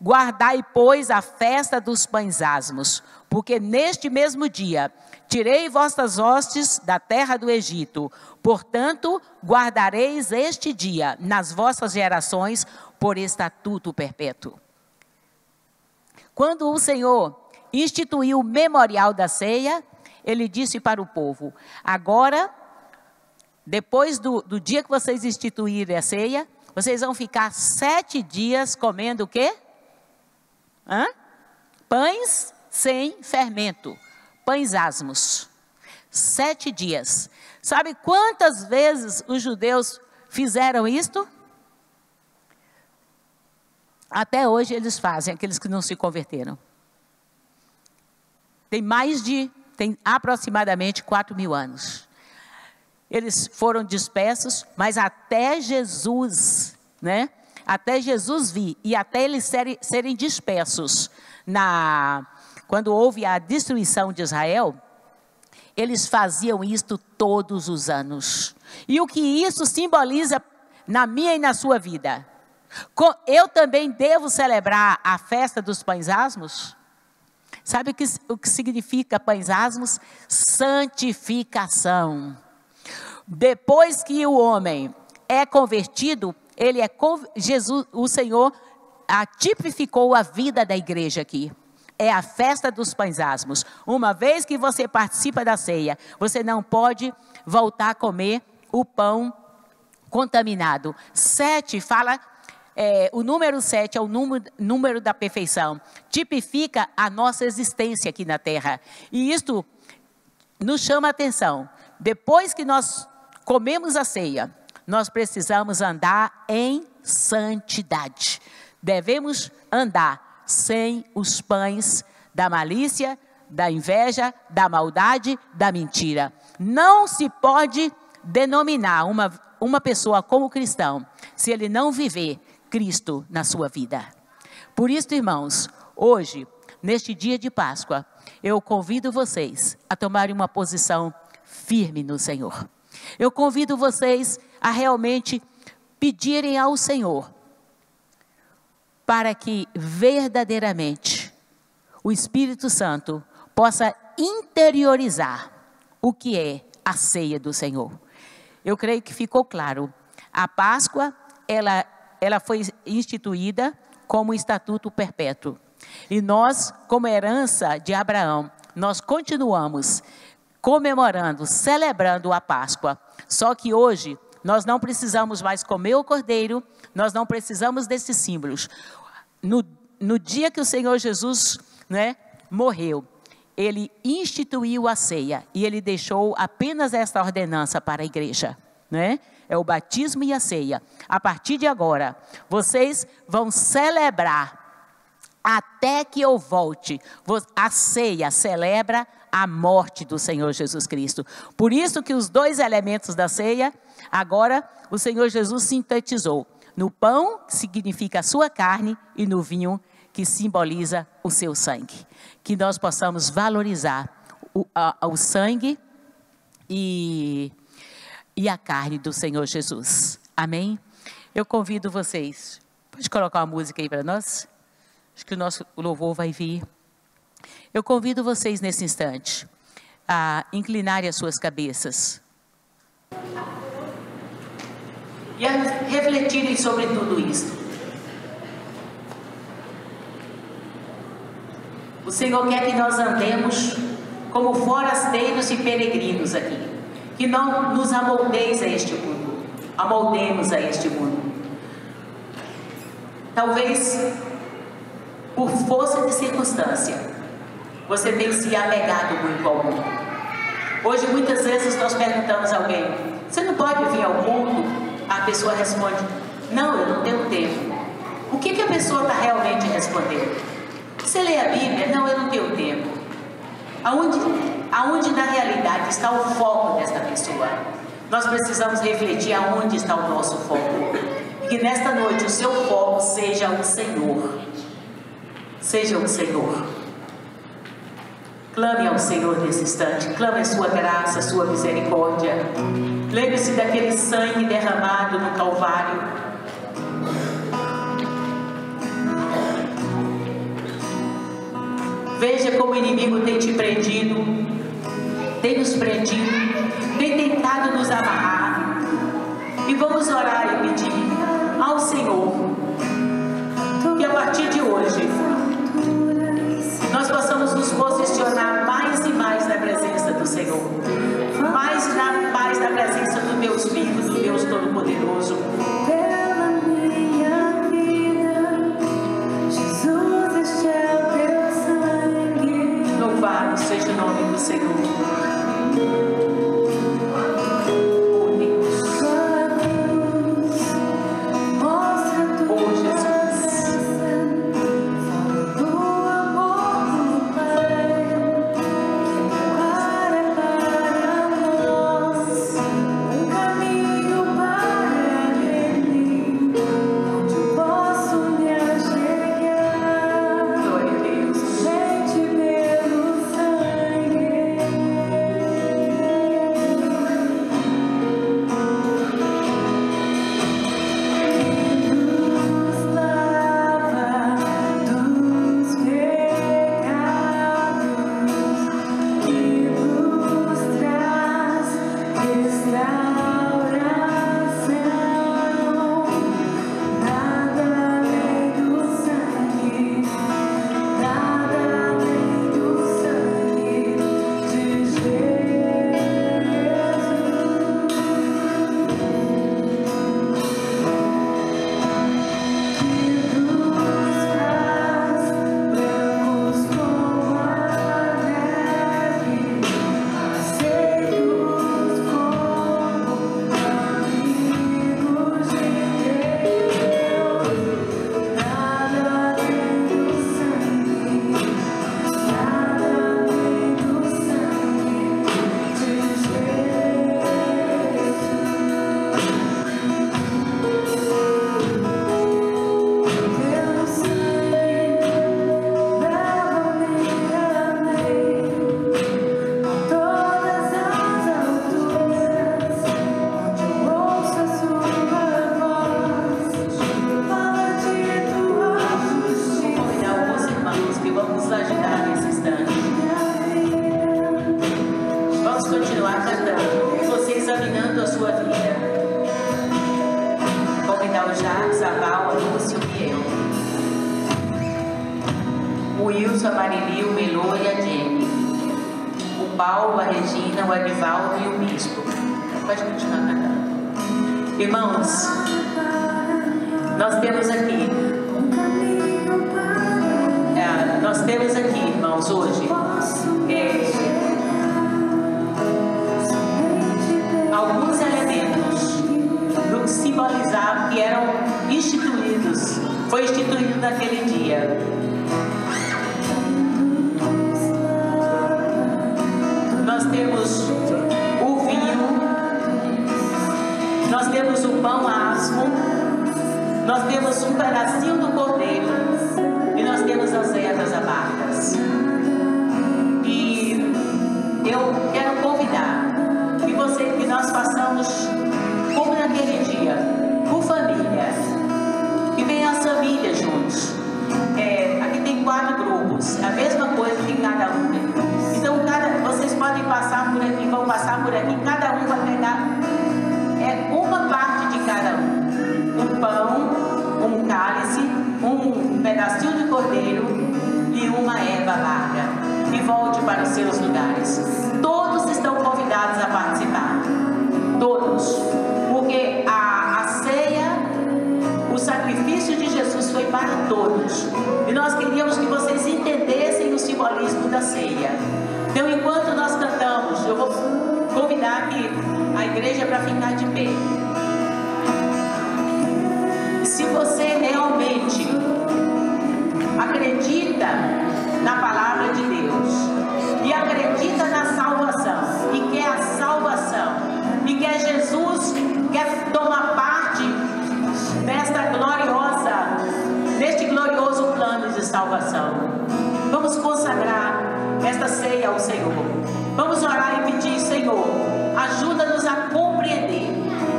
Guardai, pois, a festa dos pães asmos, porque neste mesmo dia tirei vossas hostes da terra do Egito. Portanto, guardareis este dia nas vossas gerações por estatuto perpétuo. Quando o Senhor instituiu o memorial da ceia, ele disse para o povo: agora, depois do dia que vocês instituírem a ceia, vocês vão ficar 7 dias comendo o quê? Pães sem fermento, pães asmos. 7 dias. Sabe quantas vezes os judeus fizeram isto? Até hoje eles fazem, aqueles que não se converteram. Tem aproximadamente 4.000 anos. Eles foram dispersos, mas até Jesus, né? Até Jesus vir e até eles serem dispersos. Quando houve a destruição de Israel, eles faziam isto todos os anos. E o que isso simboliza na minha e na sua vida? Eu também devo celebrar a festa dos pães asmos? Sabe o que significa pães asmos? Santificação. Depois que o homem é convertido, Jesus, o Senhor, tipificou a vida da igreja aqui. É a festa dos pães asmos. Uma vez que você participa da ceia, você não pode voltar a comer o pão contaminado. 7 fala, o número 7 é o número da perfeição. Tipifica a nossa existência aqui na terra. E isto nos chama a atenção. Depois que nós comemos a ceia, nós precisamos andar em santidade. Devemos andar sem os pães da malícia, da inveja, da maldade, da mentira. Não se pode denominar uma pessoa como cristão se ele não viver Cristo na sua vida. Por isso, irmãos, hoje, neste dia de Páscoa, eu convido vocês a tomarem uma posição firme no Senhor. Eu convido vocês a realmente pedirem ao Senhor para que verdadeiramente o Espírito Santo possa interiorizar o que é a ceia do Senhor. Eu creio que ficou claro. A Páscoa, ela foi instituída como estatuto perpétuo. E nós, como herança de Abraão, nós continuamos comemorando, celebrando a Páscoa. Só que hoje, nós não precisamos mais comer o cordeiro, nós não precisamos desses símbolos. No dia que o Senhor Jesus, morreu, ele instituiu a ceia e ele deixou apenas esta ordenança para a igreja, É o batismo e a ceia. A partir de agora, vocês vão celebrar até que eu volte. A ceia celebra a morte do Senhor Jesus Cristo. Por isso que os 2 elementos da ceia, agora o Senhor Jesus sintetizou. No pão, que significa a sua carne, e no vinho, que simboliza o seu sangue. Que nós possamos valorizar o sangue e a carne do Senhor Jesus. Amém? Eu convido vocês. Pode colocar uma música aí para nós? Acho que o nosso louvor vai vir. Eu convido vocês nesse instante a inclinarem as suas cabeças e a refletirem sobre tudo isso. O Senhor quer que nós andemos como forasteiros e peregrinos aqui. Que não nos amoldeis a este mundo. Amoldemos a este mundo. Talvez, por força de circunstância, você tem se apegado muito ao mundo. Hoje, muitas vezes, nós perguntamos a alguém: você não pode vir ao culto? A pessoa responde: não, eu não tenho tempo. O que a pessoa está realmente respondendo? Você lê a Bíblia? Não, eu não tenho tempo. Aonde na realidade está o foco desta pessoa? Nós precisamos refletir aonde está o nosso foco. E que nesta noite o seu foco seja o Senhor. Seja o Senhor. Clame ao Senhor nesse instante. Clame a sua graça, a sua misericórdia. Lembre-se daquele sangue derramado no Calvário. Veja como o inimigo tem te prendido, tem nos prendido, tem tentado nos amarrar. E vamos orar e pedir ao Senhor que a partir de hoje nós possamos nos posicionar mais e mais na presença do Senhor, mais na presença do Deus vivo, do Deus Todo-Poderoso. Pela minha vida, Jesus, este é o teu sangue. Louvado seja o nome do Senhor. Zabal, a Lúcia e o Biel. O Wilson, a Marili, o Melô e a Jenny. O Paulo, a Regina, o Anivaldo e o Bispo. Pode continuar cantando. Irmãos, nós temos aqui, irmãos, hoje, alguns elementos do que simbolizavam, que eram instituídos, foi instituído naquele dia. Nós temos o vinho, nós temos o pão asmo, nós temos um pedacinho do cordeiro e nós temos as ervas amargas. E eu quero convidar que nós façamos como naquele dia, por família, que venham as famílias juntos. Aqui tem 4 grupos, a mesma coisa que cada um. Então vocês podem passar por aqui, vão passar por aqui, cada um vai pegar uma parte de cada um. Um pão, um cálice, um pedacinho de cordeiro e uma erva amarga. E volte para os seus lugares. Todos estão convidados a participar. Todos. Porque a ceia, o sacrifício de Jesus foi para todos. E nós queríamos que vocês entendessem o simbolismo da ceia. Então, enquanto nós cantamos, eu vou convidar aqui a igreja para ficar de pé. Se você realmente acredita na palavra de Deus e acredita na salvação e quer a salvação e quer Jesus, quer tomar parte neste glorioso plano de salvação, vamos consagrar esta ceia ao Senhor. Vamos orar e pedir: Senhor, ajuda-nos a compreender.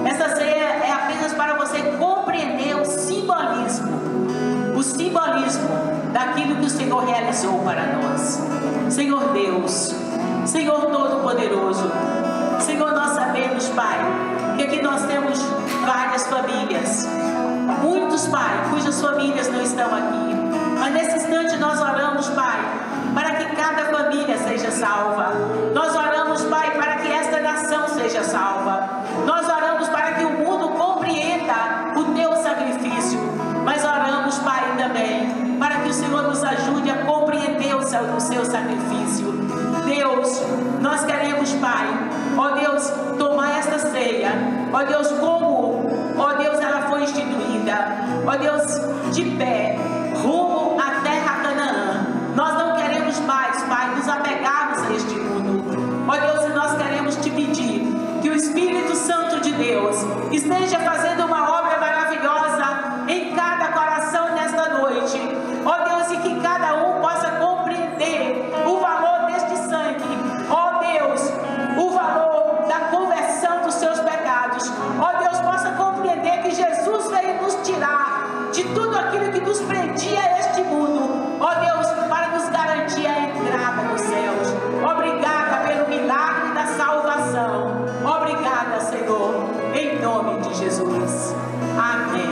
Essa ceia é apenas para você compreender o simbolismo daquilo que o Senhor realizou para nós. Senhor Deus, Senhor Todo-Poderoso, Senhor, nós sabemos, Pai, que aqui nós temos várias famílias, muitos, Pai, cujas famílias não estão aqui, mas nesse instante nós oramos, Pai, para que cada família seja salva. Nós oramos, Pai, para que esta nação seja salva. Nós oramos para que o mundo compreenda o Teu sacrifício, mas oramos, Pai, também para que o Senhor nos ajude a compreender o seu sacrifício. Deus, nós queremos, Pai, ó Deus, tomar esta ceia, ó Deus, como, ó Deus, ela foi instituída, ó Deus, de pé, rumo à terra Canaã. Nós não queremos mais, Pai, nos apegarmos a este mundo. Ó Deus, e nós queremos te pedir que o Espírito Santo de Deus esteja fazendo uma obra maravilhosa em cada coração nesta noite. Ó Deus, e que cada um possa compreender o valor deste sangue. Ó Deus, o valor da conversão dos seus pecados. Ó Deus, possa compreender que Jesus veio nos tirar de tudo aquilo que nos prendia a este mundo. Ó Deus, para nos garantir a entrada nos céus. Obrigada pelo milagre da salvação. Obrigada, Senhor, em nome de Jesus. Amém.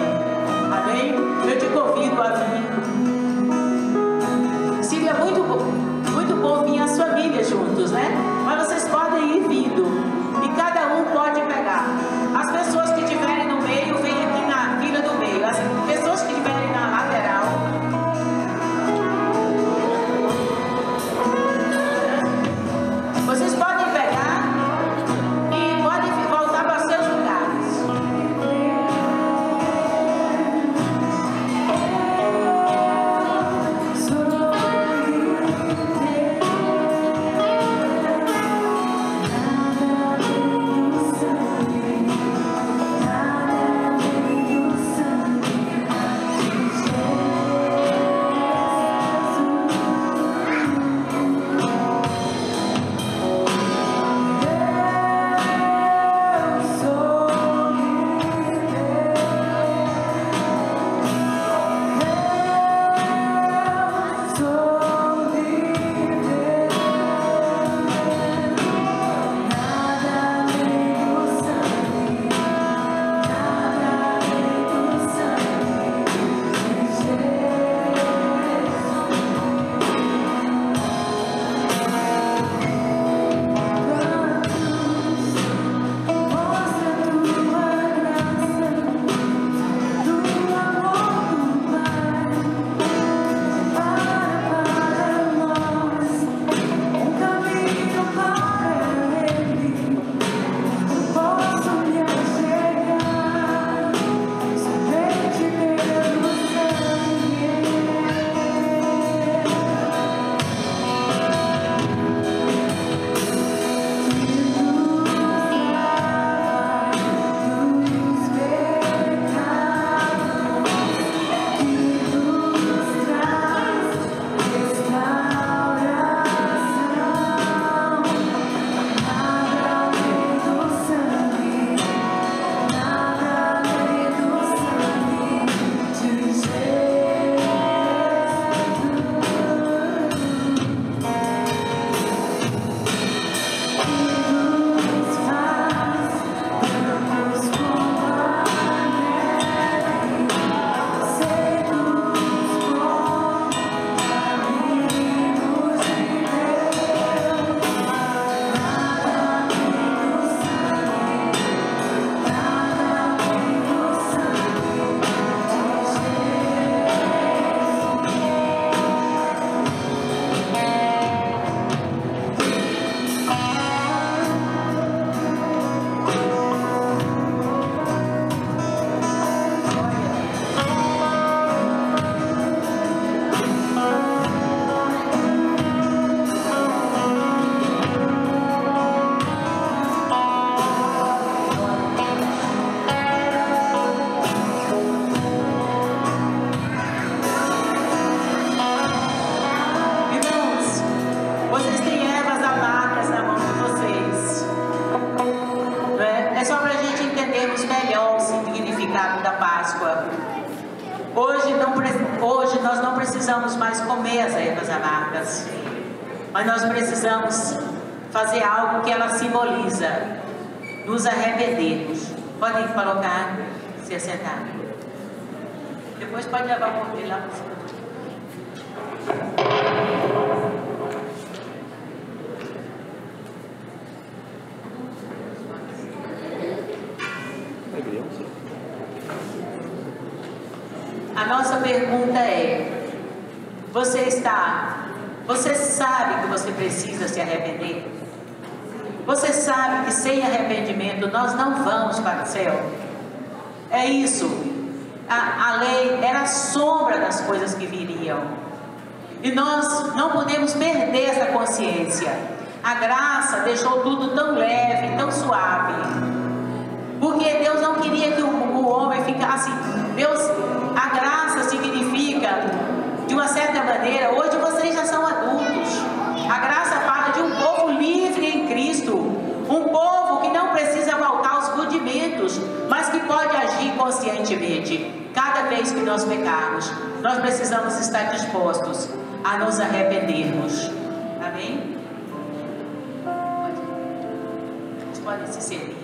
Amém. Eu te convido a vir. Seria muito bom vir as famílias juntos, né? Mas vocês podem ir vindo e cada um pode pegar. As pessoas que estiverem no meio, vem aqui na fila do meio. As pessoas que estiverem na lateral, vocês podem pegar e podem voltar para os seus lugares. significado da Páscoa. Hoje nós não precisamos mais comer as ervas amargas, mas nós precisamos fazer algo que ela simboliza, nos arrependermos. Podem colocar, se assentar. Depois pode levar o cordeiro lá para o fundo. A nossa pergunta é: você sabe que você precisa se arrepender? Você sabe que sem arrependimento nós não vamos para o céu? É isso. A lei era a sombra das coisas que viriam. E nós não podemos perder essa consciência. A graça deixou tudo tão leve, tão suave. Porque Deus não queria que o homem ficasse... A graça significa, de uma certa maneira, hoje vocês já são adultos. A graça fala de um povo livre em Cristo. Um povo que não precisa voltar aos rudimentos, mas que pode agir conscientemente. Cada vez que nós pecarmos, nós precisamos estar dispostos a nos arrependermos. Amém? Vocês podem se servir.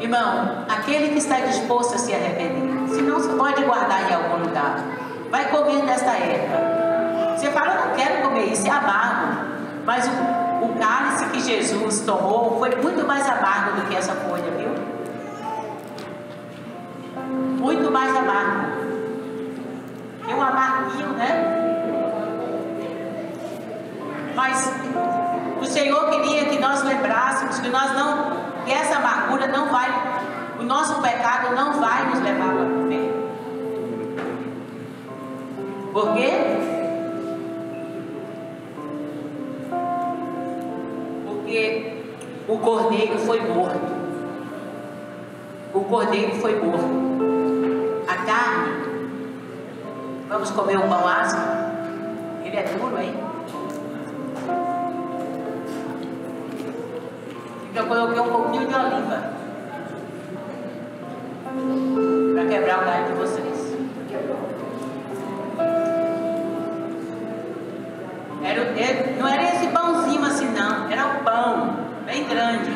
Irmão, aquele que está disposto a se arrepender, se não se pode guardar em algum lugar, vai comer desta erva. Você fala, eu não quero comer isso, é amargo. Mas o cálice que Jesus tomou foi muito mais amargo do que essa folha, viu? Muito mais amargo. É um amarguinho, né? Mas o Senhor queria que nós lembrássemos que que essa amargura não vai, o nosso pecado não vai nos levar para o inferno. Por quê? Porque o cordeiro foi morto. O cordeiro foi morto. A carne, vamos comer um pão áspero? Ele é duro, hein? Eu coloquei um pouquinho de oliva para quebrar o galho de vocês. Não era esse pãozinho assim não, era o pão bem grande.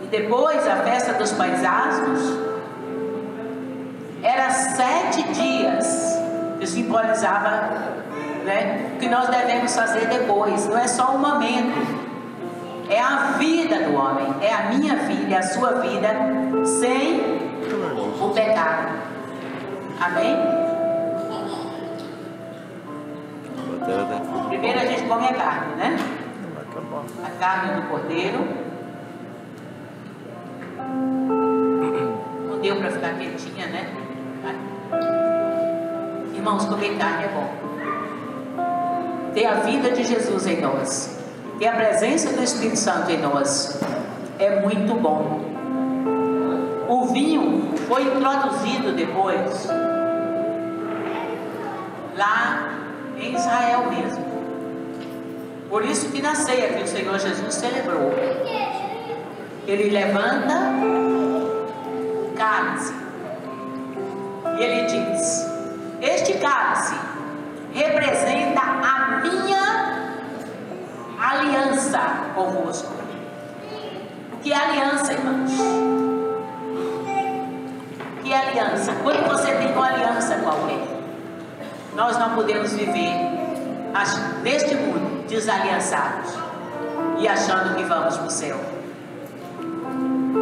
E depois a festa dos pães asmos era 7 dias que simbolizava, né, o que nós devemos fazer depois. Não é só um momento. É a vida do homem, é a minha vida, é a sua vida sem o pecado. Amém? Primeiro a gente come a carne, né? A carne do cordeiro. Não deu para ficar quietinha, né? Irmãos, comer carne é bom. Ter a vida de Jesus em nós, e a presença do Espírito Santo em nós é muito bom. O vinho foi introduzido depois lá em Israel mesmo. Por isso que na ceia que o Senhor Jesus celebrou, ele levanta o cálice e ele diz: este cálice representa a minha aliança convosco. O que é aliança, irmãos? O que é aliança? Quando você tem uma aliança com alguém, nós não podemos viver neste mundo desaliançados e achando que vamos para o céu.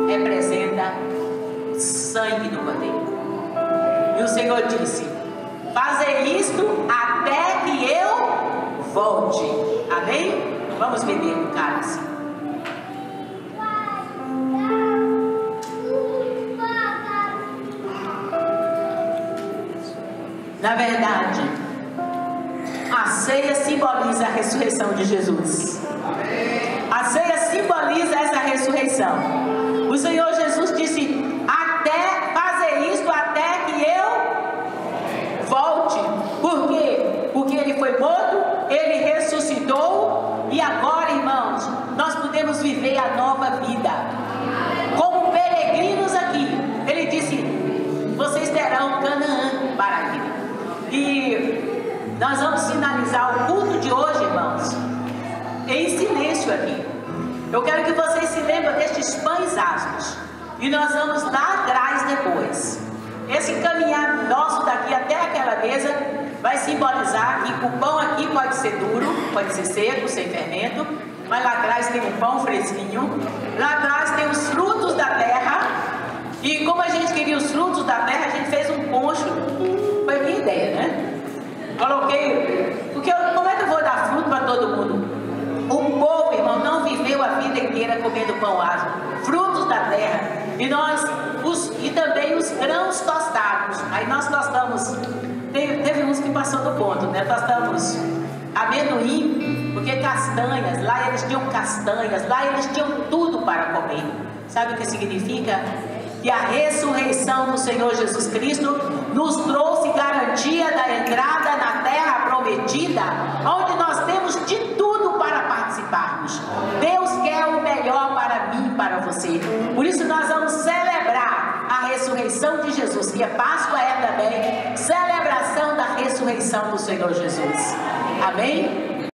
Representa o sangue do Cordeiro. E o Senhor disse: fazei isto até que eu volte. Amém? Vamos beber no cálice. Na verdade, a ceia simboliza a ressurreição de Jesus. A ceia simboliza essa ressurreição. O Senhor Jesus disse: fazer isto até que eu volte. Por quê? Porque ele foi morto, ele ressuscitou, e agora, irmãos, nós podemos viver a nova vida como peregrinos Nós vamos finalizar o culto de hoje, irmãos, em silêncio aqui. Eu quero que vocês se lembrem destes pães asmos. E nós vamos lá atrás depois. Esse caminhar nosso daqui até aquela mesa vai simbolizar que o pão aqui pode ser duro, pode ser seco, sem fermento. Mas lá atrás tem um pão fresquinho. Lá atrás tem os frutos da terra. E como a gente queria os frutos da terra, a gente fez um poncho. Foi a minha ideia, né? Coloquei, porque como é que eu vou dar fruto para todo mundo? O povo, irmão, não viveu a vida inteira comendo pão asmo, frutos da terra. E também os grãos tostados. Aí nós tostamos, teve uns que passou do ponto, né? Tostamos amendoim, porque castanhas, lá eles tinham castanhas, lá eles tinham tudo para comer. Sabe o que significa? Que a ressurreição do Senhor Jesus Cristo nos trouxe garantia da entrada na terra prometida, onde nós temos de tudo para participarmos. Deus quer o melhor para mim e para você. Por isso nós vamos celebrar a ressurreição de Jesus, que a Páscoa é também celebração da ressurreição do Senhor Jesus. Amém?